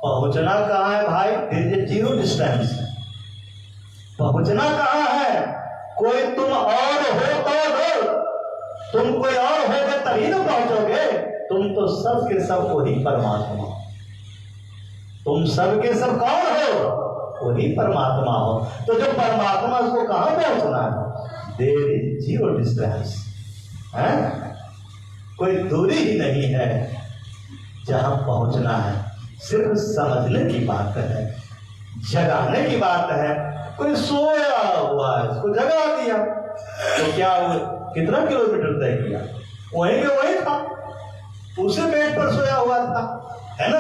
पहुंचना कहाँ है भाई? This is zero distance. पहुंचना कहाँ है? कोई तुम और हो तो तुम कोई और होगे तभी तो पहुंचोगे। तुम तो सब के सब वही परमात्मा, तुम सब के सब कौन हो? वही परमात्मा हो। तो जो परमात्मा उसको कहाँ पहुंचना है? देयर इज जीरो डिस्टेंस है, कोई दूरी ही नहीं है जहां पहुंचना है। सिर्फ समझने की बात है, जगाने की बात है। कोई सोया हुआ है, उसको जगा दिया तो क्या हुआ? कितना किलोमीटर तय किया? वहीं पे वही था, उसे बेड पर सोया हुआ था, है ना।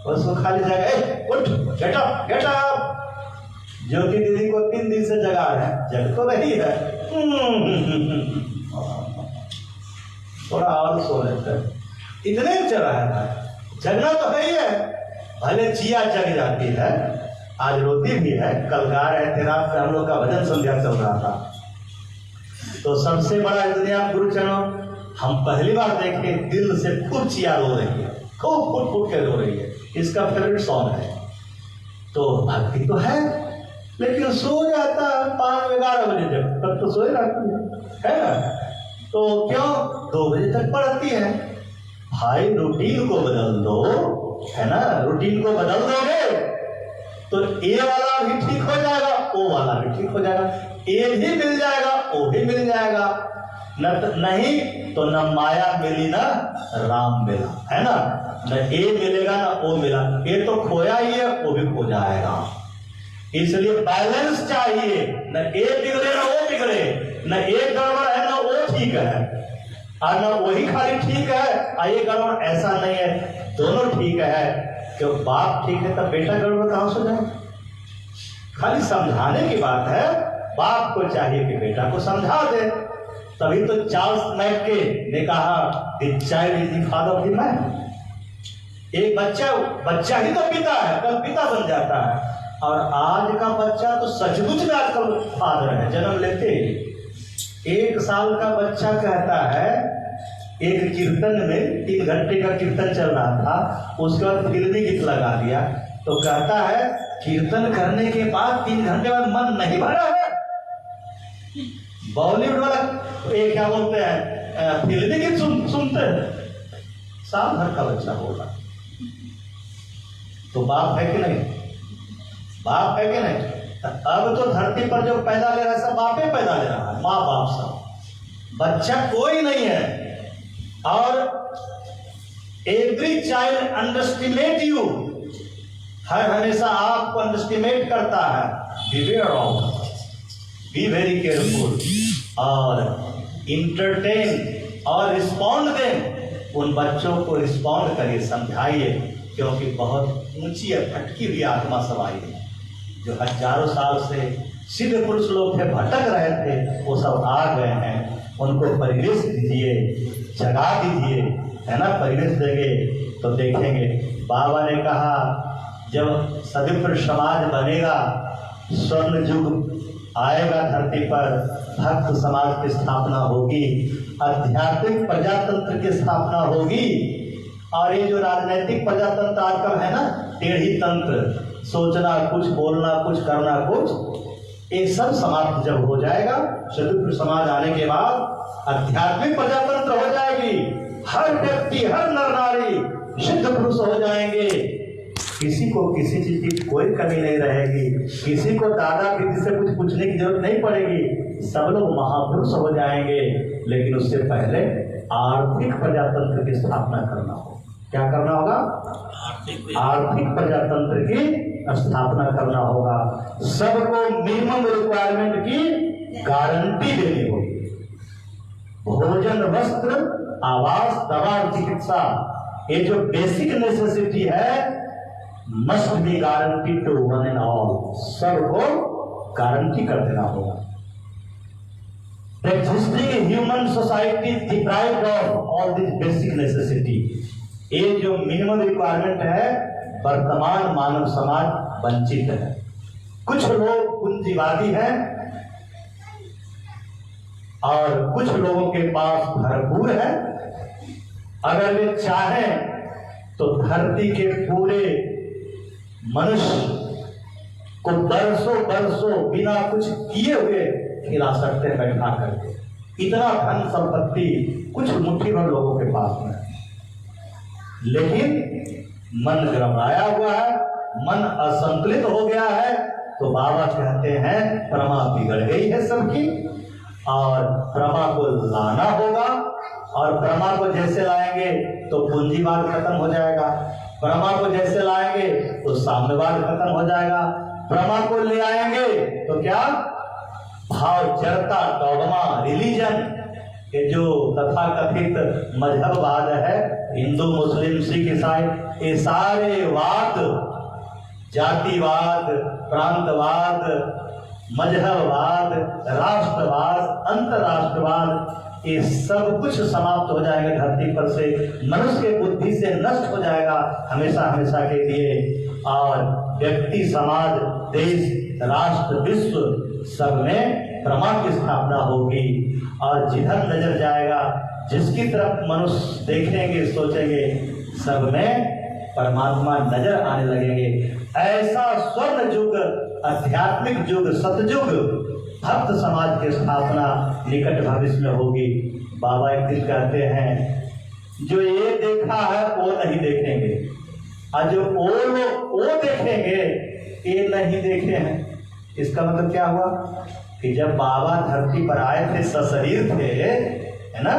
उसको खाली जगह, उठ, गेट अप। ज्योति दीदी को 3 दिन से जगा रहे हैं, जग तो रही है, थोड़ा और सो लेते हैं, इतने चला है। जगना तो है ही है, भले जिया जग जाती है, आज रोती भी है। कल गा रहे थे रात में, हम लोग का भजन संध्या चल रहा था, तो सबसे बड़ा दुनिया गुरुचरणों हम पहली बार देखे, दिल से खूब चिया रो रही है, खूब फुट फुट के रो रही है। इसका फेवरेट सॉन्ग है। तो भक्ति तो है, लेकिन सो जाता है 5-11 बजे तक तो सोए रहती है ना। तो क्यों 2 बजे तक पढ़ती है? भाई रूटीन को बदल दो, है ना। रूटीन को बदल दोगे तो ए वाला भी ठीक हो जाएगा, ओ वाला भी ठीक हो जाएगा, ए भी मिल जाएगा, ओ भी मिल जाएगा। नहीं तो न माया मिली ना राम मिला, है ना। न ए मिलेगा ना ओ मिला, ए तो खोया ही है, वो भी खो जाएगा। इसलिए बैलेंस चाहिए, न ए बिगड़े ना वो बिगड़े, न ए गड़बड़ है ना वो ठीक है, और न वही खाली ठीक है ये गड़बड़, ऐसा नहीं है, दोनों ठीक है। क्यों बाप ठीक है तब बेटा गड़बड़ कहां से जाए? खाली समझाने की बात है। बाप को चाहिए कि बेटा को समझा दे। तभी तो चार्ल्स मैके ने कहा the child is the father of the man. एक बच्चा ही तो पिता है, कल पिता बन जाता है। और आज का बच्चा तो सचमुच में आजकल फादर है, जन्म लेते 1 साल का बच्चा कहता है, एक कीर्तन में 3 घंटे का कीर्तन चल रहा था, उसके बाद फिल्मी गीत लगा दिया, तो कहता है कीर्तन करने के बाद 3 घंटे बाद मन नहीं भरा है। बॉलीवुड वाला ये क्या बोलते हैं, फिल्मी गीत सुनते हैं। साल भर का बच्चा बोला, तो बाप है कि नहीं? बाप है कि नहीं? अब तो धरती पर जो पैदा ले रहा है सब बापे पैदा ले रहा है, माँ बाप सब, बच्चा कोई नहीं है। और एवरी चाइल्ड अंडरस्टिमेट यू, हर हमेशा आपको अंडरस्टिमेट करता है। Beware of, be very careful, और इंटरटेन और रिस्पॉन्ड दें। उन बच्चों को रिस्पॉन्ड करिए, समझाइए, क्योंकि बहुत ऊंची और भटकी हुई आत्मा सब आई है, जो हजारों साल से सिद्ध पुरुष लोग थे, भटक रहे थे, वो सब आ गए हैं। उनको परिवेश दीजिए, जगा दीजिए, है ना। परिवेश देंगे तो देखेंगे। बाबा ने कहा जब सदुपर समाज बनेगा, स्वर्ण युग आएगा धरती पर, भक्त समाज की स्थापना होगी, आध्यात्मिक प्रजातंत्र की स्थापना होगी। और ये जो राजनीतिक प्रजातंत्र आजकल है ना, टेढ़ी तंत्र, सोचना कुछ, बोलना कुछ, करना कुछ, ये सब समाप्त जब हो जाएगा, सदुपर समाज आने के बाद आध्यात्मिक प्रजातंत्र हो जाएगी। हर व्यक्ति, हर नर नारी सिद्ध पुरुष हो जाएंगे। किसी को किसी चीज की कोई कमी नहीं रहेगी, किसी को दादा दीदी से कुछ पूछने की जरूरत नहीं पड़ेगी, सब लोग महापुरुष हो जाएंगे। लेकिन उससे पहले आर्थिक प्रजातंत्र की स्थापना करना होगा। क्या करना होगा? आर्थिक प्रजातंत्र की स्थापना करना होगा। सबको मिनिमम रिक्वायरमेंट की गारंटी देनी होगी। भोजन, वस्त्र, आवास, दवा, चिकित्सा, ये जो बेसिक नेसेसिटी है, must be guarantee to one and all. सबको गारंटी कर देना होगा। Existing human society is deprived of all these basic necessity। ये जो मिनिमम रिक्वायरमेंट है, वर्तमान मानव समाज वंचित है। कुछ लोग पूंजीवादी हैं और कुछ लोगों के पास भरपूर है। अगर वे चाहें तो धरती के पूरे मनुष्य को बरसों बिना कुछ किए हुए खिला सकते हैं बैठा करके। इतना धन संपत्ति कुछ मुट्ठी भर लोगों के पास में, लेकिन मन गरमाया हुआ है, मन असंतुलित हो गया है। तो बाबा कहते हैं प्रमा बिगड़ गई है सबकी, और प्रमा को लाना होगा। और प्रमा को जैसे लाएंगे तो पूंजीवाद खत्म हो जाएगा, प्रमा को जैसे लाएंगे तो साम्यवाद खत्म हो जाएगा। प्रमा को ले आएंगे तो क्या भाव, चरता, डॉगमा, रिलीजन, ये जो तथाकथित मजहबवाद है, हिंदू, मुस्लिम, सिख, ईसाई, ये सारे वाद, जातिवाद, प्रांतवाद, मजहबवाद, राष्ट्रवाद, अंतरराष्ट्रवाद, ये सब कुछ समाप्त हो जाएगा धरती पर से, मनुष्य के बुद्धि से नष्ट हो जाएगा हमेशा हमेशा के लिए। और व्यक्ति, समाज, देश, राष्ट्र, विश्व सब में प्रमा की स्थापना होगी। और जिधर नजर जाएगा, जिसकी तरफ मनुष्य देखेंगे, सोचेंगे, सब में परमात्मा नजर आने लगेंगे। ऐसा स्वर्ण युग आध्यात्मिक युग सतयुग भक्त समाज की स्थापना निकट भविष्य में होगी। बाबा एक दिन कहते हैं जो ये देखा है वो नहीं देखेंगे, और जो वो देखेंगे ये नहीं देखे हैं। इसका मतलब क्या हुआ कि जब बाबा धरती पर आए थे, सशरीर थे, है ना,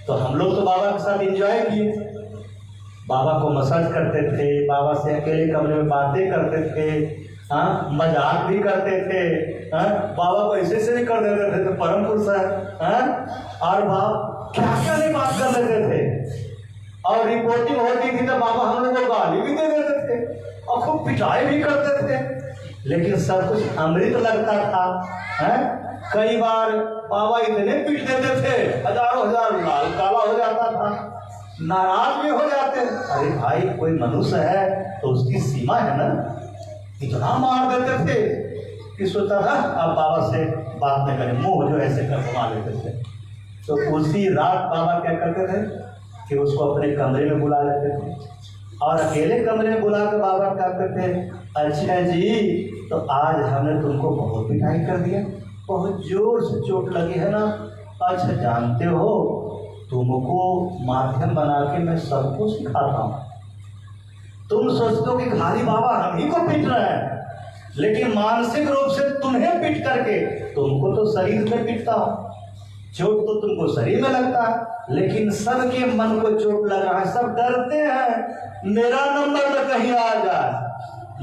तो हम लोग तो बाबा के साथ एंजॉय किए, बाबा को मसाज करते थे, बाबा से अकेले कमरे में बातें करते थे, हाँ, मजाक भी करते थे, हाँ, बाबा को ऐसे से भी कर देते थे तो परम पुरुष है, हाँ, और बाबा क्या क्या नहीं बात कर लेते थे, और रिपोर्टिंग होती थी तो बाबा हम लोग को गाली भी दे देते थे और खूब पिटाई भी करते थे, लेकिन सब कुछ अमृत लगता था, हैं? कई बार बाबा इतने पीट देते थे, हजारों हजार लाल काला हो जाता था, नाराज भी हो जाते। अरे भाई कोई मनुष्य है तो उसकी सीमा है ना, इतना मार देते थे कि सोचता था अब बाबा से बात नहीं करें, मुंह जो ऐसे कर घुमा लेते थे। तो उसी रात बाबा क्या करते थे कि उसको अपने कमरे में बुला लेते थे, और अकेले कमरे में बुला कर बाबा कहते थे अच्छा जी तो आज हमने तुमको बहुत पिटाई कर दिया, बहुत जोर से चोट लगी है ना, अच्छा जानते हो तुमको माध्यम बना के मैं सबको सिखाता हूँ, तुम सोचते हो कि खाली बाबा हम ही को पीट रहे हैं, लेकिन मानसिक रूप से तुम्हें पीट करके तुमको तो शरीर में पीटता हूँ, चोट तो तुमको शरीर में लगता है, लेकिन सबके मन को चोट लग रहा है, सब डरते हैं मेरा नंबर न कहीं आ जाए।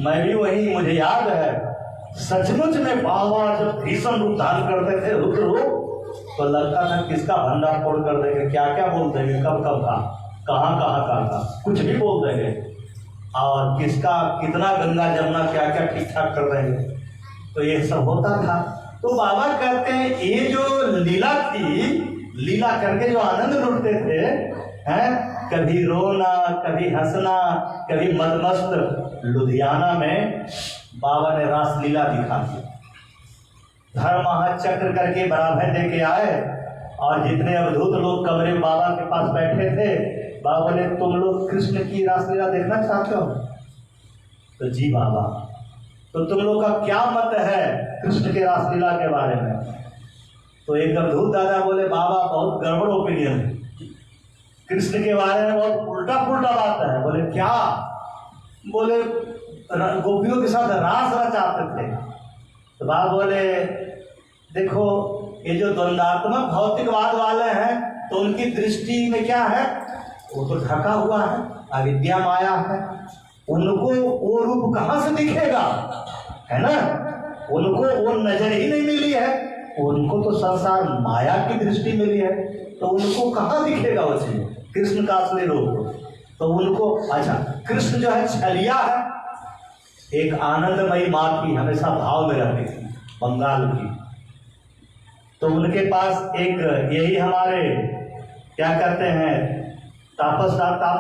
मैं भी वही, मुझे याद है सचमुच में बाबा जब भीषण रूप धारण करते थे, रुद्र रूप, तो लगता था किसका भंडा फोड़ कर देंगे, क्या क्या बोल देंगे, कब कब का, कहाँ का, कुछ भी बोल देंगे, और किसका कितना गंगा जमुना क्या क्या ठीक ठाक कर देंगे। तो ये सब होता था। तो बाबा कहते हैं ये जो लीला थी, लीला करके जो आनंद लुटते थे, हैं, कभी रोना, कभी हंसना, कभी मदमस्त। लुधियाना में बाबा ने रासलीला दिखा दी, धर्म चक्र करके बराबर दे के आए, और जितने अवधूत लोग कमरे में बाबा के पास बैठे थे, बाबा बोले तुम लोग कृष्ण की रासलीला देखना चाहते हो? तो जी बाबा, तो तुम लोग का क्या मत है कृष्ण के रासलीला के बारे में? तो एक अवधूत दादा बोले बाबा बहुत गड़बड़ ओपिनियन है, कृष्ण के बारे में बहुत उल्टा पुल्टा बात है। बोले क्या? बोले गोपियों के साथ रास रचाते थे। तो बाबा बोले देखो ये जो द्वंदात्मक भौतिकवाद वाले हैं तो उनकी दृष्टि में क्या है, वो तो ढका हुआ है, अविद्या माया है, उनको वो रूप कहाँ से दिखेगा, है ना, उनको वो नजर ही नहीं मिली है, उनको तो संसार माया की दृष्टि मिली है, तो उनको कहाँ दिखेगा वो चीज कृष्ण का असली रूप। तो उनको अच्छा कृष्ण जो है छलिया है, एक आनंदमयी माँ की हमेशा भाव में रहती थी, बंगाल की। तो उनके पास एक यही हमारे क्या कहते हैं तापस दादा,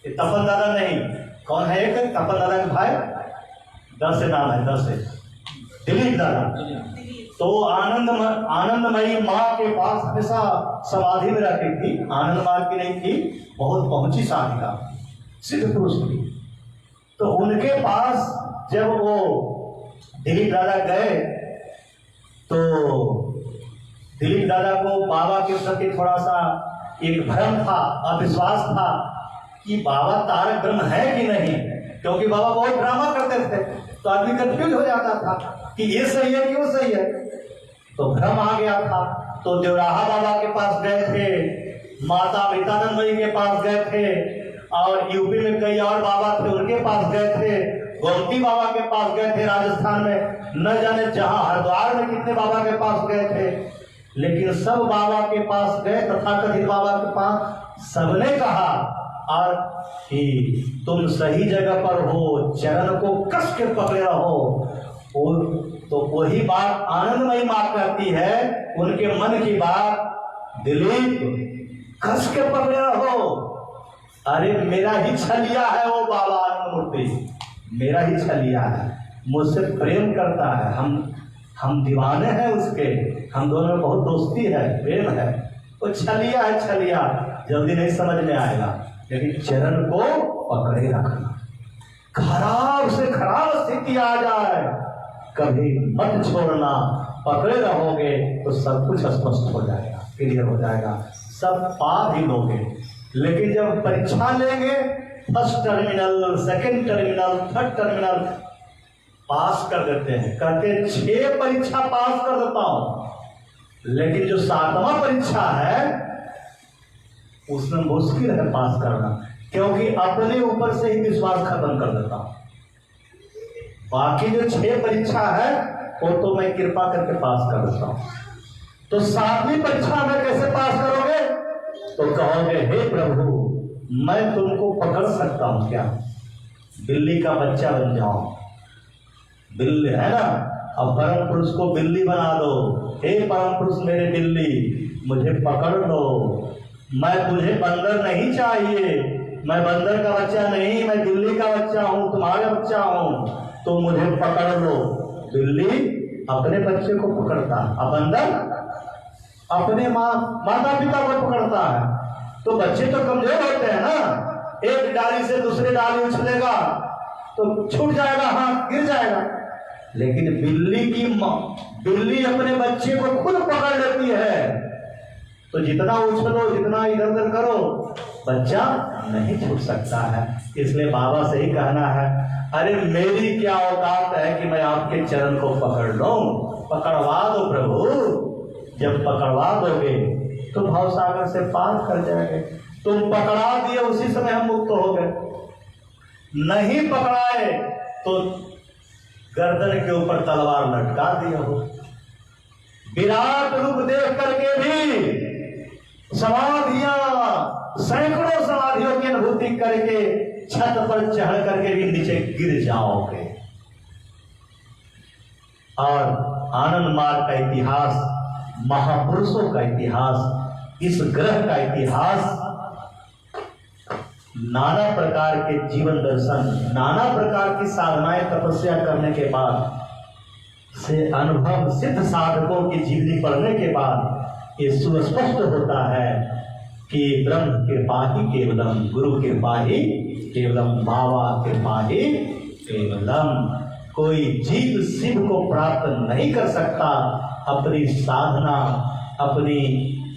तपन दादा नहीं, कौन है एक तपन दादा के भाई, 10 से नाम है, 10 से दिलीप दादा। तो आनंदमयी माँ के पास हमेशा समाधि में रहती थी, आनंद माँ की नहीं थी, बहुत पहुंची साधिका, सिद्ध पुरुष थी। तो उनके पास जब वो दिलीप दादा गए तो दिलीप दादा को बाबा के प्रति थोड़ा सा एक भ्रम था, अविश्वास था कि बाबा तारक ब्रह्म है कि नहीं, क्योंकि बाबा बहुत ड्रामा करते थे, तो आदमी कंफ्यूज हो जाता था कि ये सही है कि वो सही है, तो भ्रम आ गया था। तो देवराहा बाबा के पास गए थे, माता अमृतानंदमयी के पास गए थे, और यूपी में कई और बाबा थे उनके पास गए थे, गोमती बाबा के पास गए थे राजस्थान में, न जाने जहां हरिद्वार में कितने बाबा के पास गए थे, लेकिन सब बाबा के पास गए, तथाकथित बाबा के पास, सबने कहा और कि तुम सही जगह पर हो, चरण को कस के पकड़े रहो। तो वही बात आनंदमयी माँ कहती है, उनके मन की बात, दिलीप कस के पकड़े रहो, अरे मेरा ही छलिया है वो बाबा आनंद मूर्ति, मेरा ही छलिया है, मुझसे प्रेम करता है, हम दीवाने हैं उसके, हम दोनों में बहुत दोस्ती है, प्रेम है, वो छलिया है, छलिया जल्दी नहीं समझ में आएगा, लेकिन चरण को पकड़े रखना। खराब से खराब स्थिति आ जाए, कभी मत छोड़ना। पकड़े रहोगे तो सब कुछ स्पष्ट हो जाएगा, क्लियर हो जाएगा, सब पा भी लोगे। लेकिन जब परीक्षा लेंगे, first terminal, second terminal, third terminal pass कर देते हैं। कहते हैं 6 परीक्षा पास कर देता हूं, लेकिन जो 7वां परीक्षा है उसमें मुश्किल है पास करना, क्योंकि अपने ऊपर से ही विश्वास खत्म कर देता हूं। बाकी जो 6 परीक्षा है वो तो मैं कृपा करके पास कर देता हूं। तो 7वीं परीक्षा में कैसे पास करोगे? तो कहोगे, हे प्रभु, मैं तुमको पकड़ सकता हूं क्या? बिल्ली का बच्चा बन जाओ, बिल्ली है ना, अब परम पुरुष को बिल्ली बना दो। हे परम पुरुष मेरे बिल्ली, मुझे पकड़ लो, मैं तुझे बंदर नहीं चाहिए, मैं बंदर का बच्चा नहीं, मैं बिल्ली का बच्चा हूं, तुम्हारा बच्चा हूं, तो मुझे पकड़ लो। बिल्ली अपने बच्चे को पकड़ता है, अब बंदर अपने माता पिता को पकड़ता है। तो बच्चे तो कमजोर होते हैं ना, एक डाली से दूसरे डाली उछलेगा तो छूट जाएगा, हाथ गिर जाएगा। लेकिन बिल्ली अपने बच्चे को खुद पकड़ लेती है, तो जितना उछलो, जितना इधर उधर करो, बच्चा नहीं छूट सकता है। इसलिए बाबा से ही कहना है, अरे मेरी क्या औकात है कि मैं आपके चरण को पकड़ लूं? पकड़वा दो प्रभु। जब पकड़वा दोगे तो भव सागर से पार कर जाएंगे। तुम पकड़ा दिए, उसी समय हम मुक्त हो गए। नहीं पकड़ाए तो गर्दन के ऊपर तलवार लटका दिया हो। विराट रूप देख करके भी समाधियां, सैकड़ों समाधियों की अनुभूति करके छत पर चढ़ करके भी नीचे गिर जाओगे। और आनंद मार्ग का इतिहास, महापुरुषों का इतिहास, इस ग्रह का इतिहास, नाना प्रकार के जीवन दर्शन, नाना प्रकार की साधनाएं तपस्या करने के बाद से, अनुभव सिद्ध साधकों की जीवनी पढ़ने के बाद ये सुस्पष्ट होता है कि ब्रह्म कृपा ही केवलम, गुरु कृपा ही केवलम, बाबा कृपा ही केवलम। कोई जीव शिव को प्राप्त नहीं कर सकता अपनी साधना, अपनी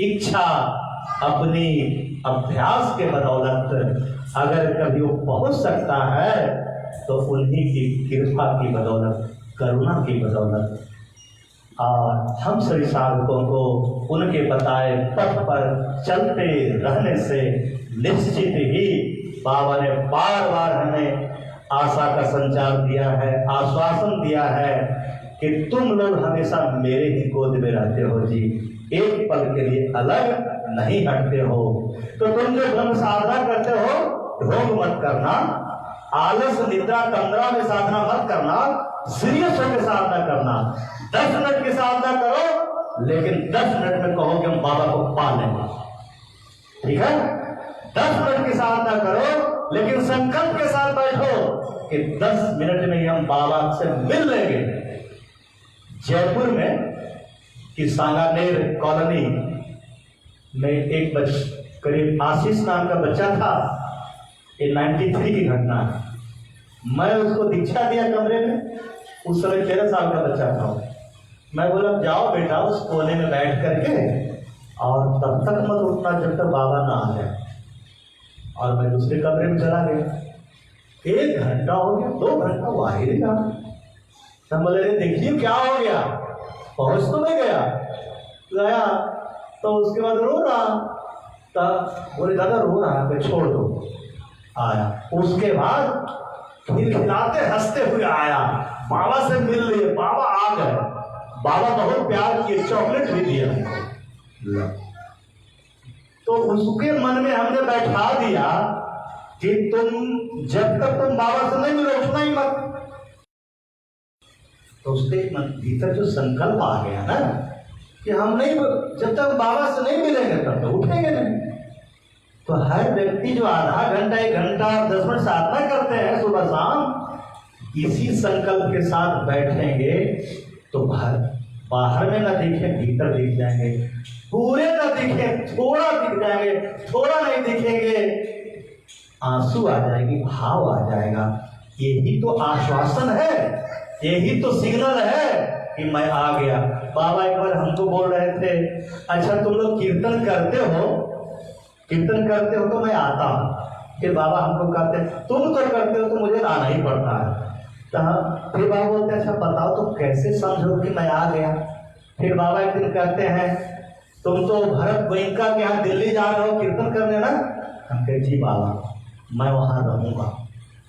इच्छा, अपनी अभ्यास के बदौलत। अगर कभी वो पहुंच सकता है तो उन्हीं की कृपा की बदौलत, करुणा की बदौलत। और हम सभी साधकों को उनके बताए पथ पर चलते रहने से निश्चित ही बाबा ने बार बार हमें आशा का संचार दिया है, आश्वासन दिया है कि तुम लोग हमेशा मेरे ही गोद में रहते हो जी, एक पल के लिए अलग नहीं हटते हो। तो तुम जो ब्रह्म साधना करते हो, ढोंग मत करना, आलस निद्रा तंद्रा में साधना मत करना, सीरियस होकर साधना करना। 10 मिनट की साधना करो, लेकिन 10 मिनट में कहो कि हम बाबा को पा लेंगे, ठीक है? 10 मिनट की साधना करो, लेकिन संकल्प के साथ बैठो कि 10 मिनट में ही हम बाबा से मिल लेंगे। जयपुर में की सांगानेर कॉलोनी में एक करीब आशीष नाम का बच्चा था। ये 93 की घटना है। मैं उसको दीक्षा दिया कमरे में, उस समय 13 साल का बच्चा था। मैं बोला जाओ बेटा उस कोने में बैठ करके और तब तक मत उठना जब तक बाबा ना आ जाए। और मैं दूसरे कमरे में चला गया। 1 घंटा हो गया, 2 घंटा वो आ ही नहीं रहा। सब बोले देखिए क्या हो गया, पहुंच तो नहीं गया तो उसके बाद रो रहा। तब बोले दादा रो रहा है, छोड़ दो। आया, उसके बाद फिर खिलाते हंसते हुए आया, बाबा से मिल लिए, बाबा आ गए। बाबा बहुत प्यार किए, चॉकलेट भी दिया। तो उसके मन में हमने बैठा दिया कि तुम जब तक तुम बाबा से नहीं मिलो उठना ही मत। तो उसके भीतर जो संकल्प आ गया ना कि हम नहीं, जब तक बाबा से नहीं मिलेंगे तब तक उठेंगे नहीं। तो हर व्यक्ति जो आधा घंटा 1 घंटा 10 मिनट साधना करते हैं सुबह शाम, इसी संकल्प के साथ बैठेंगे तो बाहर में ना दिखे, भीतर दिख जाएंगे। पूरे ना दिखे, थोड़ा दिख जाएंगे, थोड़ा नहीं दिखेंगे, आंसू आ जाएगी, भाव आ जाएगा। यही तो आश्वासन है, यही तो सिग्नल है कि मैं आ गया। बाबा एक बार हमको बोल रहे थे, अच्छा तुम लोग कीर्तन करते हो, कीर्तन करते हो तो मैं आता हूँ। फिर बाबा हमको कहते तुम तो करते हो तो मुझे आना ही पड़ता है। तो फिर बाबा बोलते अच्छा बताओ तो कैसे समझो कि मैं आ गया। फिर बाबा एक दिन कहते हैं तुम तो भरत गोयनका के यहाँ दिल्ली जा रहे हो कीर्तन करने ना। हम कहे जी बाबा मैं वहाँ रहूँगा।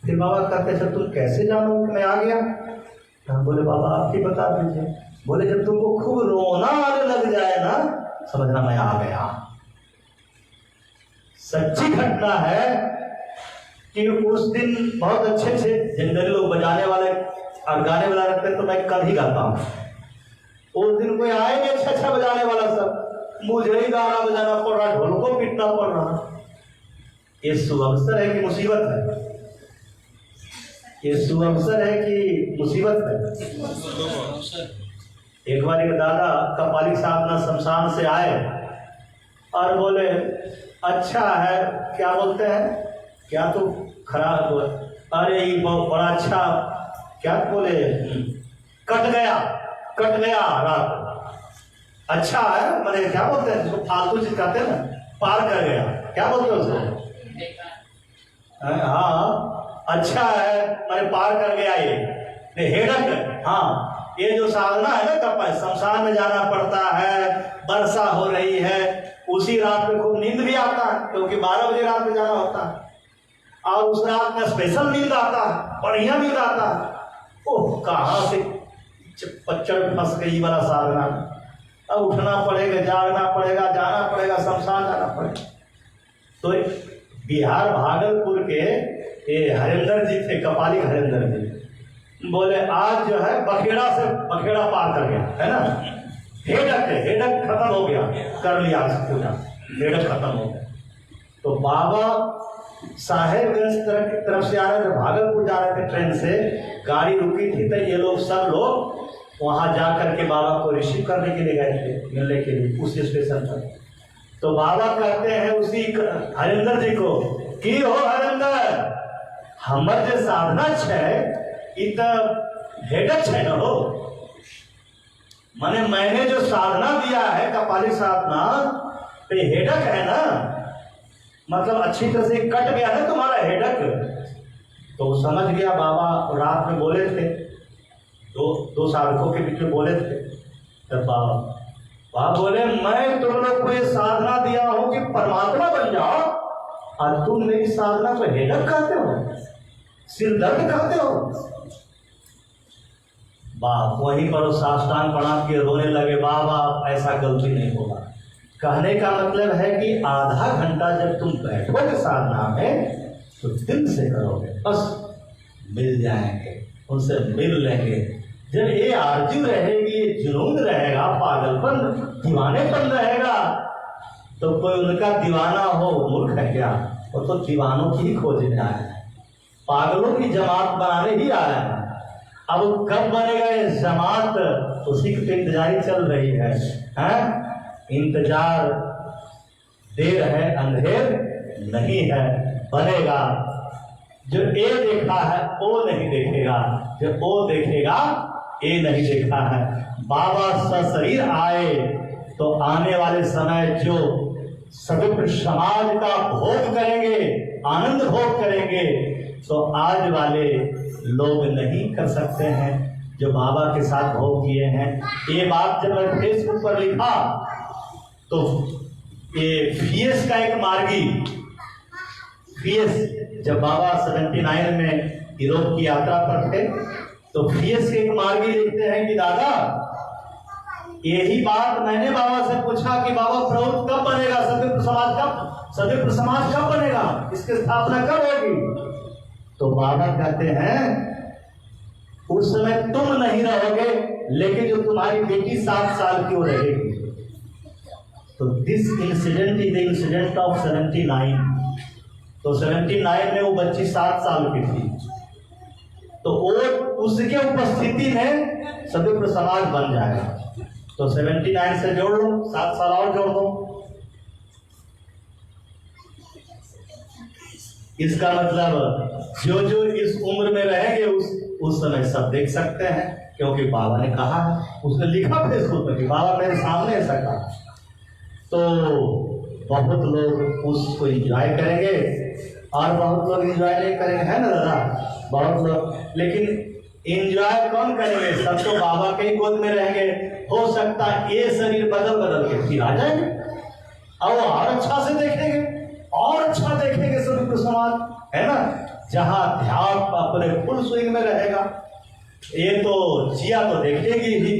फिर बाबा कहते अच्छा तुम कैसे जानो कि मैं आ गया। तो हम बोले बाबा आप ही बता दीजिए। बोले जब तुमको खूब रोना आने लग जाए ना समझना मैं आ गया। सच्ची घटना है कि उस दिन बहुत अच्छे से जनरली लोग बजाने वाले और गाने वाला रहते तो मैं कल ही गाता हूँ। उस दिन कोई आएंगे अच्छा बजाने वाला, सब मुझे ही गाना बजाना पड़ रहा, ढोल को पीटना पड़ रहा। ये शुभ अवसर है कि मुसीबत है? ये शुभ अवसर है कि मुसीबत है? एक बार एक दादा कपाली साहब ना शमशान से आए और बोले अच्छा है, क्या बोलते हैं, क्या तो खराब, अरे ये बहुत बड़ा अच्छा, क्या बोले, कट गया रात, अच्छा है मैंने, क्या बोलते हैं जिसको फालतू चीज कहते हैं ना, पार कर गया, क्या बोलते हैं उसको, हाँ अच्छा है मैंने पार कर गया। ये हेडक, हाँ ये जो साधना है ना कपा, शमशान में जाना पड़ता है, वर्षा हो रही है, उसी रात में खूब नींद भी आता है क्योंकि 12 बजे रात में जाना होता है, और उस रात में स्पेशल नींद आता है, बढ़िया नींद आता है। ओह कहाँ से पच्चड़ फंस गई वाला साधना। अब उठना पड़ेगा, जागना पड़ेगा, जाना पड़ेगा, शमशान जाना पड़ेगा। तो बिहार भागलपुर के ये हरिंदर जी थे, कपाली हरिंदर जी, बोले आज जो है बखेड़ा पार कर गया है ना, हेडक खत्म हो गया, कर लिया पूजा, हेडक खत्म हो गया। तो बाबा साहेबगंज की तरफ से आ रहे थे, भागलपुर जा रहे थे ट्रेन से, गाड़ी रुकी थी तो ये लोग सब लोग वहां जाकर के बाबा को रिसीव करने के लिए गए थे, मिलने के लिए उस स्टेशन पर। तो बाबा कहते हैं उसी हरिंदर जी को कि हो हरिंदर, हमर जो साधना छे इ तो हेडक छे न हो, माने मैंने जो साधना दिया है कपाली साधना तो हेडक है ना, मतलब अच्छी तरह से कट गया ना तुम्हारा हेडक। तो समझ गया बाबा, रात में बोले थे, दो साधकों के बीच में बोले थे, तब बाबा बोले मैं तुम लोग को ये साधना दिया हूं कि परमात्मा बन जाओ, और तुम मेरी साधना को हेडक कहते हो, सिर दर्द कहते हो। बाप वहीं पर साष्टांग प्रणाम किए, रोने लगे, बाबा ऐसा गलती नहीं होगा। कहने का मतलब है कि आधा घंटा जब तुम बैठोगे साधना में तो दिल से करोगे, बस मिल जाएंगे, उनसे मिल लेंगे। जब ये आरजू रहेगी, जुनून रहेगा, पागलपन दीवानेपन रहेगा, तो कोई उनका दीवाना हो मूर्ख है क्या? वो तो दीवानों की ही खोजने आया है, पागलों की जमात बनाने ही आया है। अब कब बनेगा ये जमात, उसी की इंतजारी चल रही है, हैं? इंतजार देर है अंधेर नहीं है, बनेगा। जो ए देखा है वो नहीं देखेगा, जो ओ देखेगा ए नहीं देखा है। बाबा सशरीर आए तो आने वाले समय जो सदुप समाज का भोग करेंगे, आनंद भोग करेंगे, तो आज वाले लोग नहीं कर सकते हैं जो बाबा के साथ भोग किए हैं। ये बात जब मैं फेसबुक पर लिखा तो ये फीएस का एक मार्गी, फीएस जब बाबा 79 में यूरोप की यात्रा पर थे तो फीएस के एक मार्गी लिखते हैं कि दादा यही बात मैंने बाबा से पूछा कि बाबा प्रभु कब बनेगा, सदुप समाज कब बनेगा, इसकी स्थापना कब होगी? तो बाबा कहते हैं उस समय तुम नहीं रहोगे, लेकिन जो तुम्हारी बेटी 7 साल की वो रहेगी। तो this incident is the incident of 79। तो 79 में वो बच्ची 7 साल की थी, तो वो उसके उपस्थिति में सदुप समाज बन जाएगा। तो 79 से जोड़ लो, 7 साल और जोड़ दो, इसका मतलब जो जो इस उम्र में रहेंगे उस समय सब देख सकते हैं, क्योंकि बाबा ने कहा है, उसने लिखा फेसबुक पर कि बाबा मेरे सामने ऐसा कहा। तो बहुत लोग उसको एंजॉय करेंगे और बहुत लोग एंजॉय नहीं करेंगे, है ना दादा? बहुत लोग, लेकिन एंजॉय कौन करेंगे? सब तो बाबा के ही गोद में रहेंगे। हो सकता है ये शरीर बदल बदल के फिर आ जाएंगे और वो और अच्छा से देखेंगे, और अच्छा देखेंगे सभी को समाज, है ना? जहां ध्यान अपने फुल स्विंग में रहेगा, ये तो जिया तो देखेगी ही,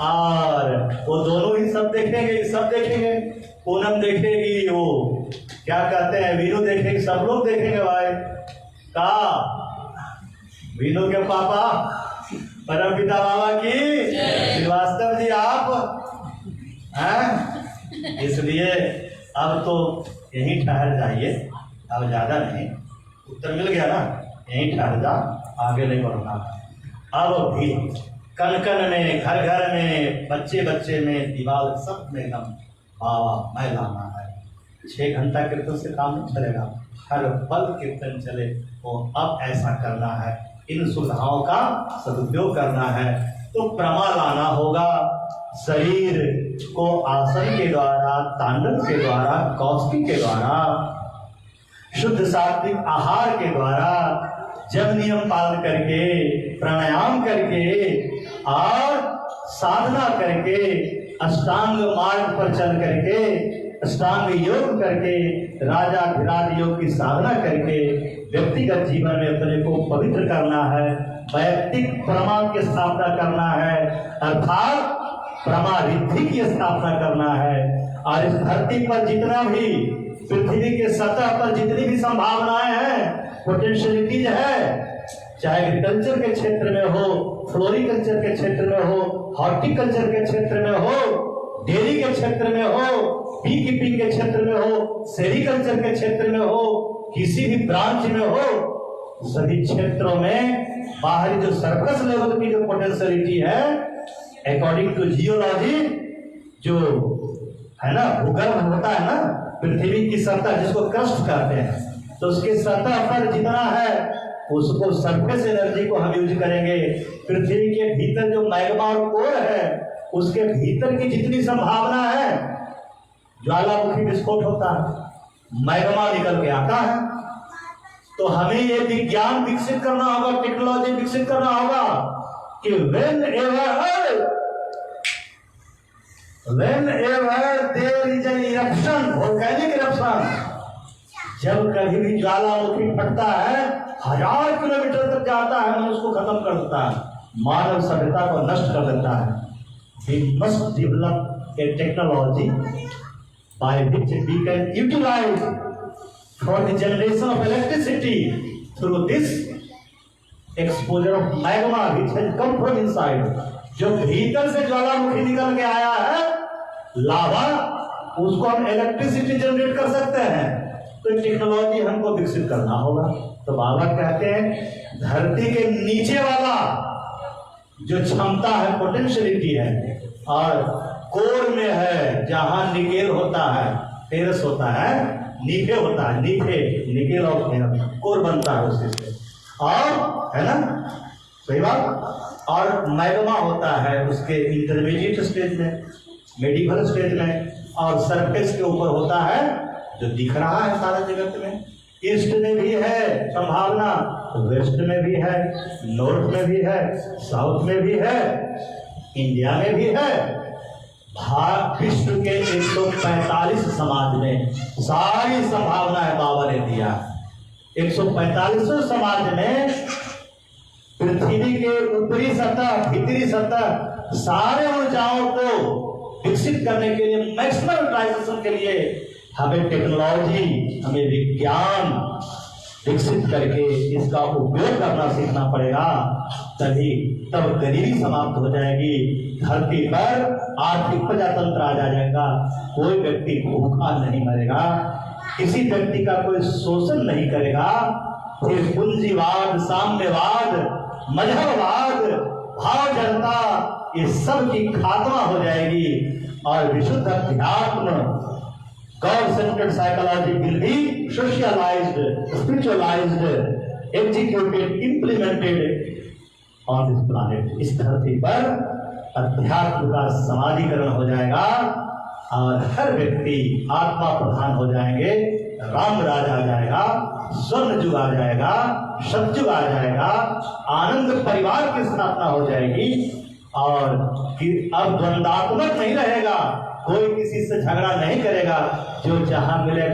और वो दोनों ही सब देखेंगे, सब देखेंगे। पूनम देखेगी, वो क्या कहते हैं वीरू देखेंगे, सब लोग देखेंगे भाई। का वीरू के पापा परम पिता बाबा की, श्रीवास्तव जी आप हैं। इसलिए अब तो यहीं ठहर जाइए, अब ज्यादा नहीं, उत्तर मिल गया ना, यहीं ठहर जा, आगे नहीं बढ़ना। अब भी कन कन में, घर घर में, बच्चे बच्चे में, दीवार सब में एकदम बाबा मैं लाना है। 6 घंटा कीर्तन से काम नहीं चलेगा, हर पल कीर्तन चले। तो अब ऐसा करना है, इन सुविधाओं का सदुपयोग करना है। तो प्रमा लाना होगा, शरीर को आसन के द्वारा, तांडव के द्वारा, कौशिकी के द्वारा, शुद्ध सात्विक आहार के द्वारा, जब नियम पालन करके, प्राणायाम करके और साधना करके, अष्टांग मार्ग पर चल करके, अष्टांग योग करके, राजाधिराज योग की साधना करके व्यक्तिगत जीवन में अपने को पवित्र करना है, वैयक्तिक प्रमा की स्थापना करना है, अर्थात प्रमा रिद्धि की स्थापना करना है। और इस धरती पर जितना भी, पृथ्वी के सतह पर जितनी भी संभावनाएं हैं, पोटेंशियलिटीज है, चाहे एग्रीकल्चर के क्षेत्र में हो, फ्लोरिकल्चर के क्षेत्र में हो, हॉर्टिकल्चर के क्षेत्र में हो, डेयरी के क्षेत्र में हो, बी कीपिंग के क्षेत्र में हो, सेरिकल्चर के क्षेत्र में हो, किसी भी ब्रांच में हो, सभी क्षेत्रों में बाहरी जो सरफेस लेवल की जो पोटेंशियलिटी है, अकॉर्डिंग टू जियोलॉजी, जो है ना, भूगर्भ होता है ना, पृथ्वी की सतह जिसको क्रस्ट कहते हैं, तो उसके सतह पर जितना है उसको सरफेस एनर्जी को हम यूज करेंगे। पृथ्वी के भीतर जो मैग्मा और कोर है, उसके भीतर की जितनी संभावना है, ज्वालामुखी विस्फोट होता है, मैग्मा निकल के आता है। तो हमें ये विज्ञान विकसित करना होगा, टेक्नोलॉजी विकसित करना होगा कि whenever there is an eruption, volcanic eruption, जब कभी भी ज्वालामुखी फटता है, 1000 किलोमीटर तक जाता है, मनुष्य को खत्म कर देता है, मानव सभ्यता को नष्ट कर देता है। We must develop a technology by which we can utilize for the generation of electricity through this exposure of magma which has come from inside. जो भीतर से ज्वालामुखी निकल के आया है, लावा, उसको हम इलेक्ट्रिसिटी जनरेट कर सकते हैं। तो टेक्नोलॉजी हमको विकसित करना होगा। तो बाबा कहते हैं धरती के नीचे वाला जो क्षमता है, पोटेंशियलिटी है, और कोर में है, जहां निकेल होता है, फेरस होता है, नीफे होता है, नीफे निकेल और कोर बनता है उसी से, और है ना, सही बात। और मैग्मा होता है उसके इंटरमीडिएट स्टेज में, मेडिकल स्टेज में, और सरफेस के ऊपर होता है जो दिख रहा है सारा जगत में। ईस्ट में भी है संभावना, वेस्ट में भी है, नॉर्थ में भी है, साउथ में भी है, इंडिया में भी है। विश्व के 145 समाज में सारी संभावनाएं बाबा ने दिया। 145 समाज में पृथ्वी के ऊपरी सतह, भीतरी सतह, सारे ऊर्जाओं को विकसित करने के लिए, मैक्सिमम यूटिलाइजेशन के लिए हमें टेक्नोलॉजी, हमें विज्ञान विकसित करके इसका उपयोग करना सीखना पड़ेगा। तब गरीबी समाप्त हो जाएगी, धरती पर आर्थिक प्रजातंत्र आ जाएगा, कोई व्यक्ति भूखा नहीं मरेगा, किसी व्यक्ति का कोई शोषण नहीं करेगा। फिर पूंजीवाद, साम्यवाद, मजहबवाद, भाव जनता, ये सब की खात्मा हो जाएगी और विशुद्ध अध्यात्म, God-centered psychology will be socialized, spiritualized, executed, implemented on this planet. इस धरती पर अध्यात्म का समाजीकरण हो जाएगा और हर व्यक्ति आत्मा प्रधान हो जाएंगे, राम राज आ जाएगा, स्वर्ण युग आ जाएगा, सतयुग आ जाएगा, आनंद परिवार की स्थापना हो जाएगी और अब द्वंदात्मक नहीं रहेगा, कोई किसी से झगड़ा नहीं करेगा, जो जहां मिले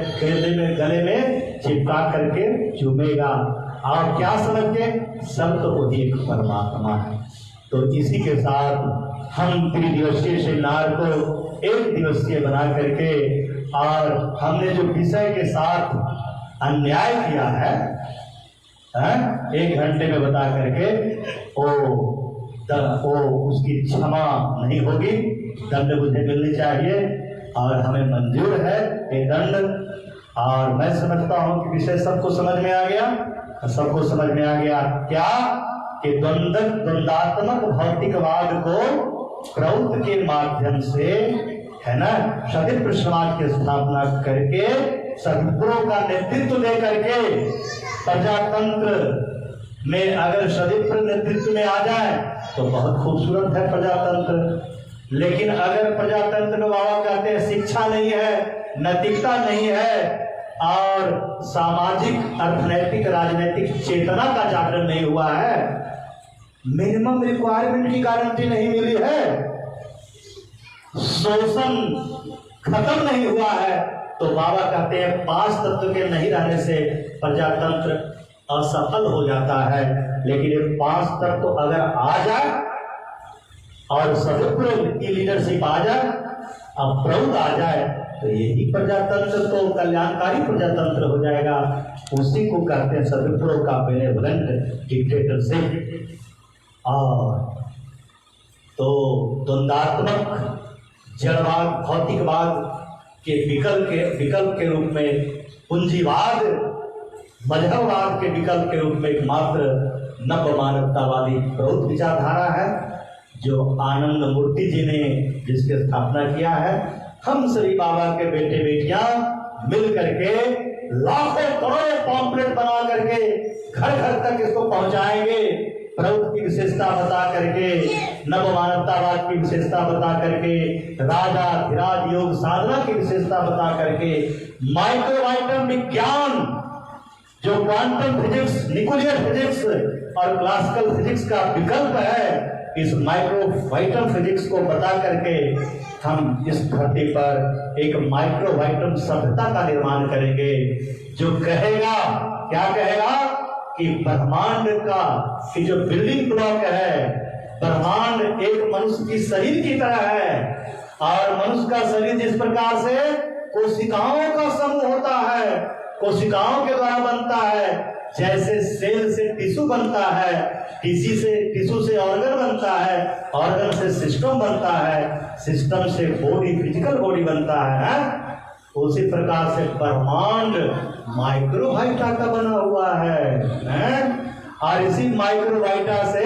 गले में चिपका करके चूमेगा। और क्या समझ के सब तो वही एक परमात्मा है। तो इसी के साथ हम त्रिदिवसीय सेमिनार को एक दिवसीय बना करके और हमने जो विषय के साथ अन्याय किया है 1 घंटे में बता करके वो उसकी क्षमा नहीं होगी, दंड मुझे मिलनी चाहिए और हमें मंजूर है ये दंड। और मैं समझता हूं कि विषय सबको समझ में आ गया, सबको समझ में आ गया क्या कि द्वंदात्मक भौतिकवाद को प्रौद्ध के माध्यम से, है ना, सदिप्र समाज की स्थापना करके सदगुरुओं का नेतृत्व दे करके प्रजातंत्र में अगर सदिप्र नेतृत्व में आ जाए तो बहुत खूबसूरत है प्रजातंत्र। लेकिन अगर प्रजातंत्र में बाबा कहते हैं शिक्षा नहीं है, नैतिकता नहीं है और सामाजिक अर्थनैतिक राजनीतिक चेतना का जागरण नहीं हुआ है, मिनिमम रिक्वायरमेंट की गारंटी नहीं मिली है, शोषण खत्म नहीं हुआ है, तो बाबा कहते हैं 5 तत्व के नहीं रहने से प्रजातंत्र असफल हो जाता है। लेकिन ये 5 तत्व अगर आ जाए और सदुपयोग की लीडरशिप आ जाए, अब प्रौद्ध आ जाए, तो यही प्रजातंत्र तो कल्याणकारी प्रजातंत्र हो जाएगा। उसी को कहते हैं सदुपयोग का बेनेवलेंट डिक्टेटरशिप। और तो द्वंदात्मक जड़वाद भौतिकवाद के विकल्प के रूप में पूंजीवाद मजहबवाद के विकल्प के रूप में एकमात्र नव मानवतावादी प्रौद्ध विचारधारा है, जो आनंद मूर्ति जी ने जिसकी स्थापना किया है। हम सभी बाबा के बेटे बेटियां मिल करके लाखों करोड़ों पॉम्पलेट बना करके घर घर तक इसको पहुंचाएंगे, प्रौद्ध की विशेषता बता करके, नव मानवतावाद की विशेषता बता करके, राजा धीराज योग साधना की विशेषता बता करके, माइक्रोवाइटम विज्ञान जो क्वांटम फिजिक्स, न्यूक्लियर फिजिक्स और क्लासिकल फिजिक्स का विकल्प है, इस माइक्रोवाइटम फिजिक्स को बता करके हम इस धरती पर एक माइक्रोवाइटम सभ्यता का निर्माण करेंगे, जो कहेगा, क्या कहेगा कि ब्रह्मांड का कि जो बिल्डिंग ब्लॉक है, ब्रह्मांड एक मनुष्य की शरीर की तरह है और मनुष्य का शरीर जिस प्रकार से कोशिकाओं का समूह होता है, कोशिकाओं के द्वारा बनता है, जैसे सेल से टिश्यू बनता है, टिश्यू से ऑर्गन बनता है, ऑर्गन से सिस्टम बनता है, सिस्टम से बॉडी, फिजिकल बॉडी बनता है, उसी प्रकार से ब्रह्मांड माइक्रोवाइटा का बना हुआ है? और इसी माइक्रोवाइटा से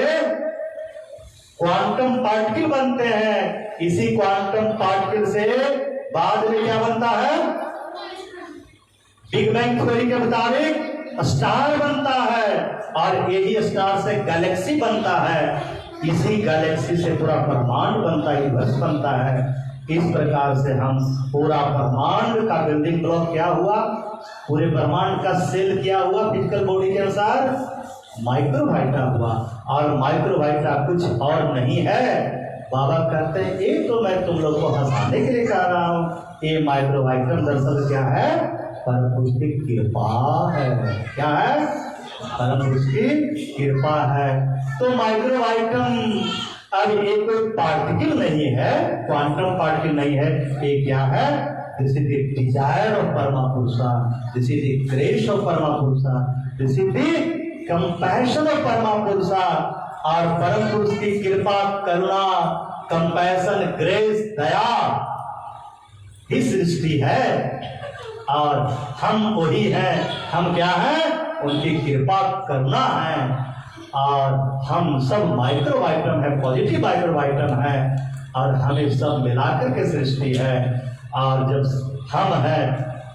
क्वांटम पार्टिकल बनते हैं, इसी क्वांटम पार्टिकल से बाद में क्या बनता है? बिग बैंग थ्योरी के मुताबिक स्टार बनता है और यही स्टार से गैलेक्सी बनता है, इसी गैलेक्सी से पूरा ब्रह्मांड बनता है, यूनिवर्स बनता है। इस प्रकार से हम पूरा ब्रह्मांड का बिल्डिंग ब्लॉक क्या हुआ, पूरे ब्रह्मांड का सेल क्या हुआ फिजिकल बॉडी के अनुसार, माइक्रोवाइटा हुआ। और माइक्रोवाइटा कुछ और नहीं है, बाबा कहते हैं ये तो मैं तुम लोग को हंसाने के लिए कह रहा हूँ, ये माइक्रोवाइटम दरअसल क्या है? परम पुरुष की कृपा है। क्या है? परम पुरुष की कृपा है। तो माइक्रोवाइटम अब ये कोई पार्टिकल नहीं है, क्वांटम पार्टिकल नहीं है, ये क्या है? This is the desire of परमा पुरुषा, this is the grace of परमा पुरुषा, this is the compassion of परमा पुरुषा। और परम पुरुष की कृपा, करुणा, कंपैशन, ग्रेस, दया ही सृष्टि है और हम वही हैं। हम क्या हैं? उनकी कृपा करुणा है और हम सब माइक्रोवाइटम है, पॉजिटिव माइक्रोवाइटम है और हमें सब मिलाकर के सृष्टि है। और जब हम हैं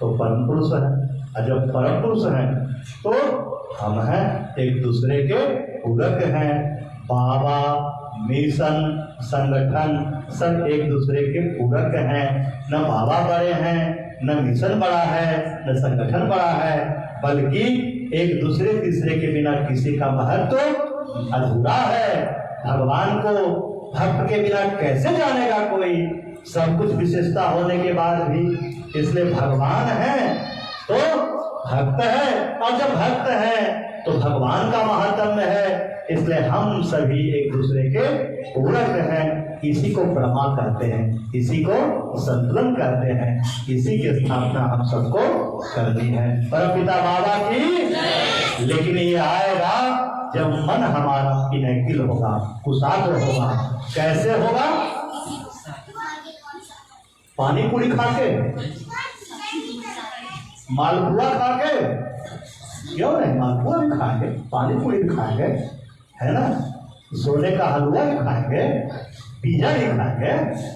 तो परम पुरुष है और जब परम पुरुष है तो हम हैं एक दूसरे के पूरक हैं। बाबा, मिशन, संगठन सब एक दूसरे के पूरक हैं। न बाबा बड़े हैं, न मिशन बड़ा है, न संगठन बड़ा है, बल्कि एक दूसरे तीसरे के बिना किसी का महत्व अधूरा है। भगवान को भक्त के बिना कैसे जानेगा कोई, सब कुछ विशेषता होने के बाद भी। इसलिए भगवान है तो भक्त है, और जब भक्त है तो भगवान का महात्म्य है। इसलिए हम सभी एक दूसरे के पूरक हैं। इसी को ब्रह्मा कहते हैं, इसी को संतुलन कहते हैं, इसी की स्थापना हम सबको करनी है। परमपिता बाबा की। लेकिन ये आएगा जब मन हमारा इनैक्टिव होगा, कुशाग्र होगा। कैसे होगा? पानी पूरी खा के, मालपुआ खा के, क्यों नहीं, मालपुआ भी खाएंगे, पानी पूरी भी खाएंगे, है ना, सोने का हलवा भी खाएंगे, पिज्जा भी खाएंगे।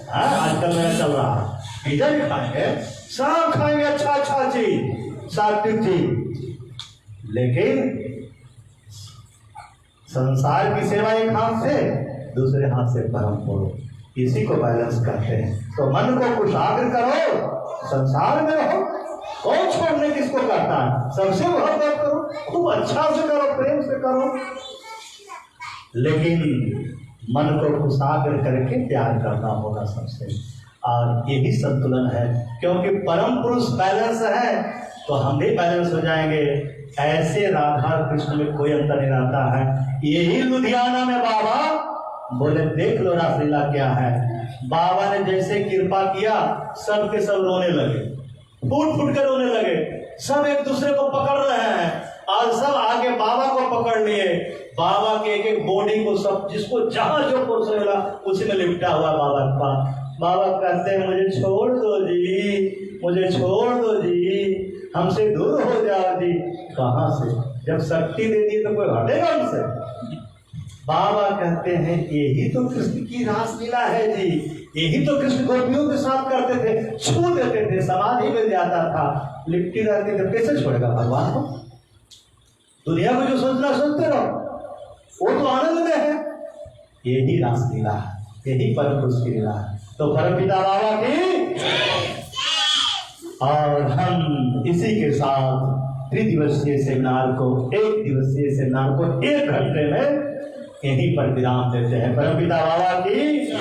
हाँ, आजकल मेरा चल रहा है, पिज्जा भी खाएंगे, सब खाएंगे, अच्छा अच्छा चीज, सात्विक चीज। लेकिन संसार की सेवा एक हाथ से, दूसरे हाथ से परम करो, इसी को बैलेंस करते हैं। तो मन को कुशाग्र करो, संसार में रहो। कौन छोड़ने किसको करता है? सबसे मोहब्बत करो, खूब अच्छा से करो, प्रेम से करो, लेकिन मन को कुशाग्र करके प्यार करना होगा सबसे। और यही संतुलन है, क्योंकि परम पुरुष बैलेंस है तो हम भी बैलेंस हो जाएंगे। ऐसे राधा कृष्ण में कोई अंतर नहीं रहता है। यही लुधियाना में बाबा बोले, देख लो रासलीला क्या है। बाबा ने जैसे कृपा किया, सब के सब रोने लगे, फूट फूट कर रोने लगे, सब एक दूसरे को पकड़ रहे हैं और सब आगे बाबा को पकड़ लिए। बाबा के एक एक बॉडी को सब, जिसको जहां जो पुरुष मिला उसी में लिपटा हुआ बाबा के पास। बाबा कहते हैं, मुझे छोड़ दो जी, मुझे छोड़ दो जी, हमसे दूर हो जाओ जी। कहां से? जब शक्ति दे दी तो कोई हटेगा हमसे? बाबा कहते हैं, यही तो कृष्ण की रासलीला है जी, यही तो कृष्ण गोपियों के साथ करते थे, छू देते थे, समाधि में जाता था, लिपटी रहती थे। कैसे छोड़ेगा भगवान को? दुनिया को जो सोचना सोचते रहो, वो तो आनंद में है। यही रासलीला है, यही परम पुरुष की लीला है। तो परमपिता बाबा की। और हम इसी के साथ त्रिदिवसीय सेमिनार को, एक दिवसीय सेमिनार को 1 घंटे में यहीं पर विराम देते हैं। परमपिता बाबा की।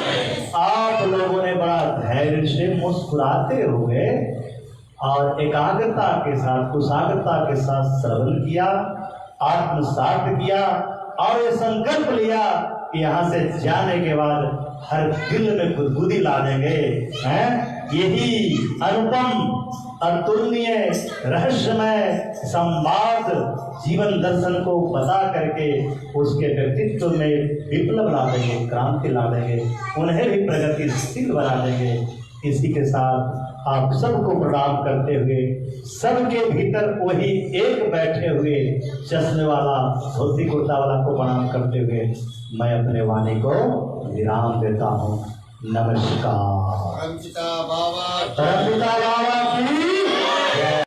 आप लोगों ने बड़ा धैर्य से मुस्कुराते हुए और एकाग्रता के साथ, कुशाग्रता के साथ श्रवण किया, आत्मसात किया और ये संकल्प लिया कि यहाँ से जाने के बाद हर दिल में गुदगुदी ला देंगे, हैं? यही अनुपम, अतुलनीय, रहस्यमय संवाद जीवन दर्शन को बता करके उसके व्यक्तित्व में विप्लव ला देंगे, क्रांति ला देंगे, उन्हें भी प्रगतिशील बना देंगे। इसी के साथ आप सबको प्रणाम करते हुए, सबके भीतर वही एक बैठे हुए चश्मे वाला, धोती कुर्ता वाला को प्रणाम करते हुए मैं अपने वाणी को विराम देता हूँ। नमस्कार। परमपिता बाबा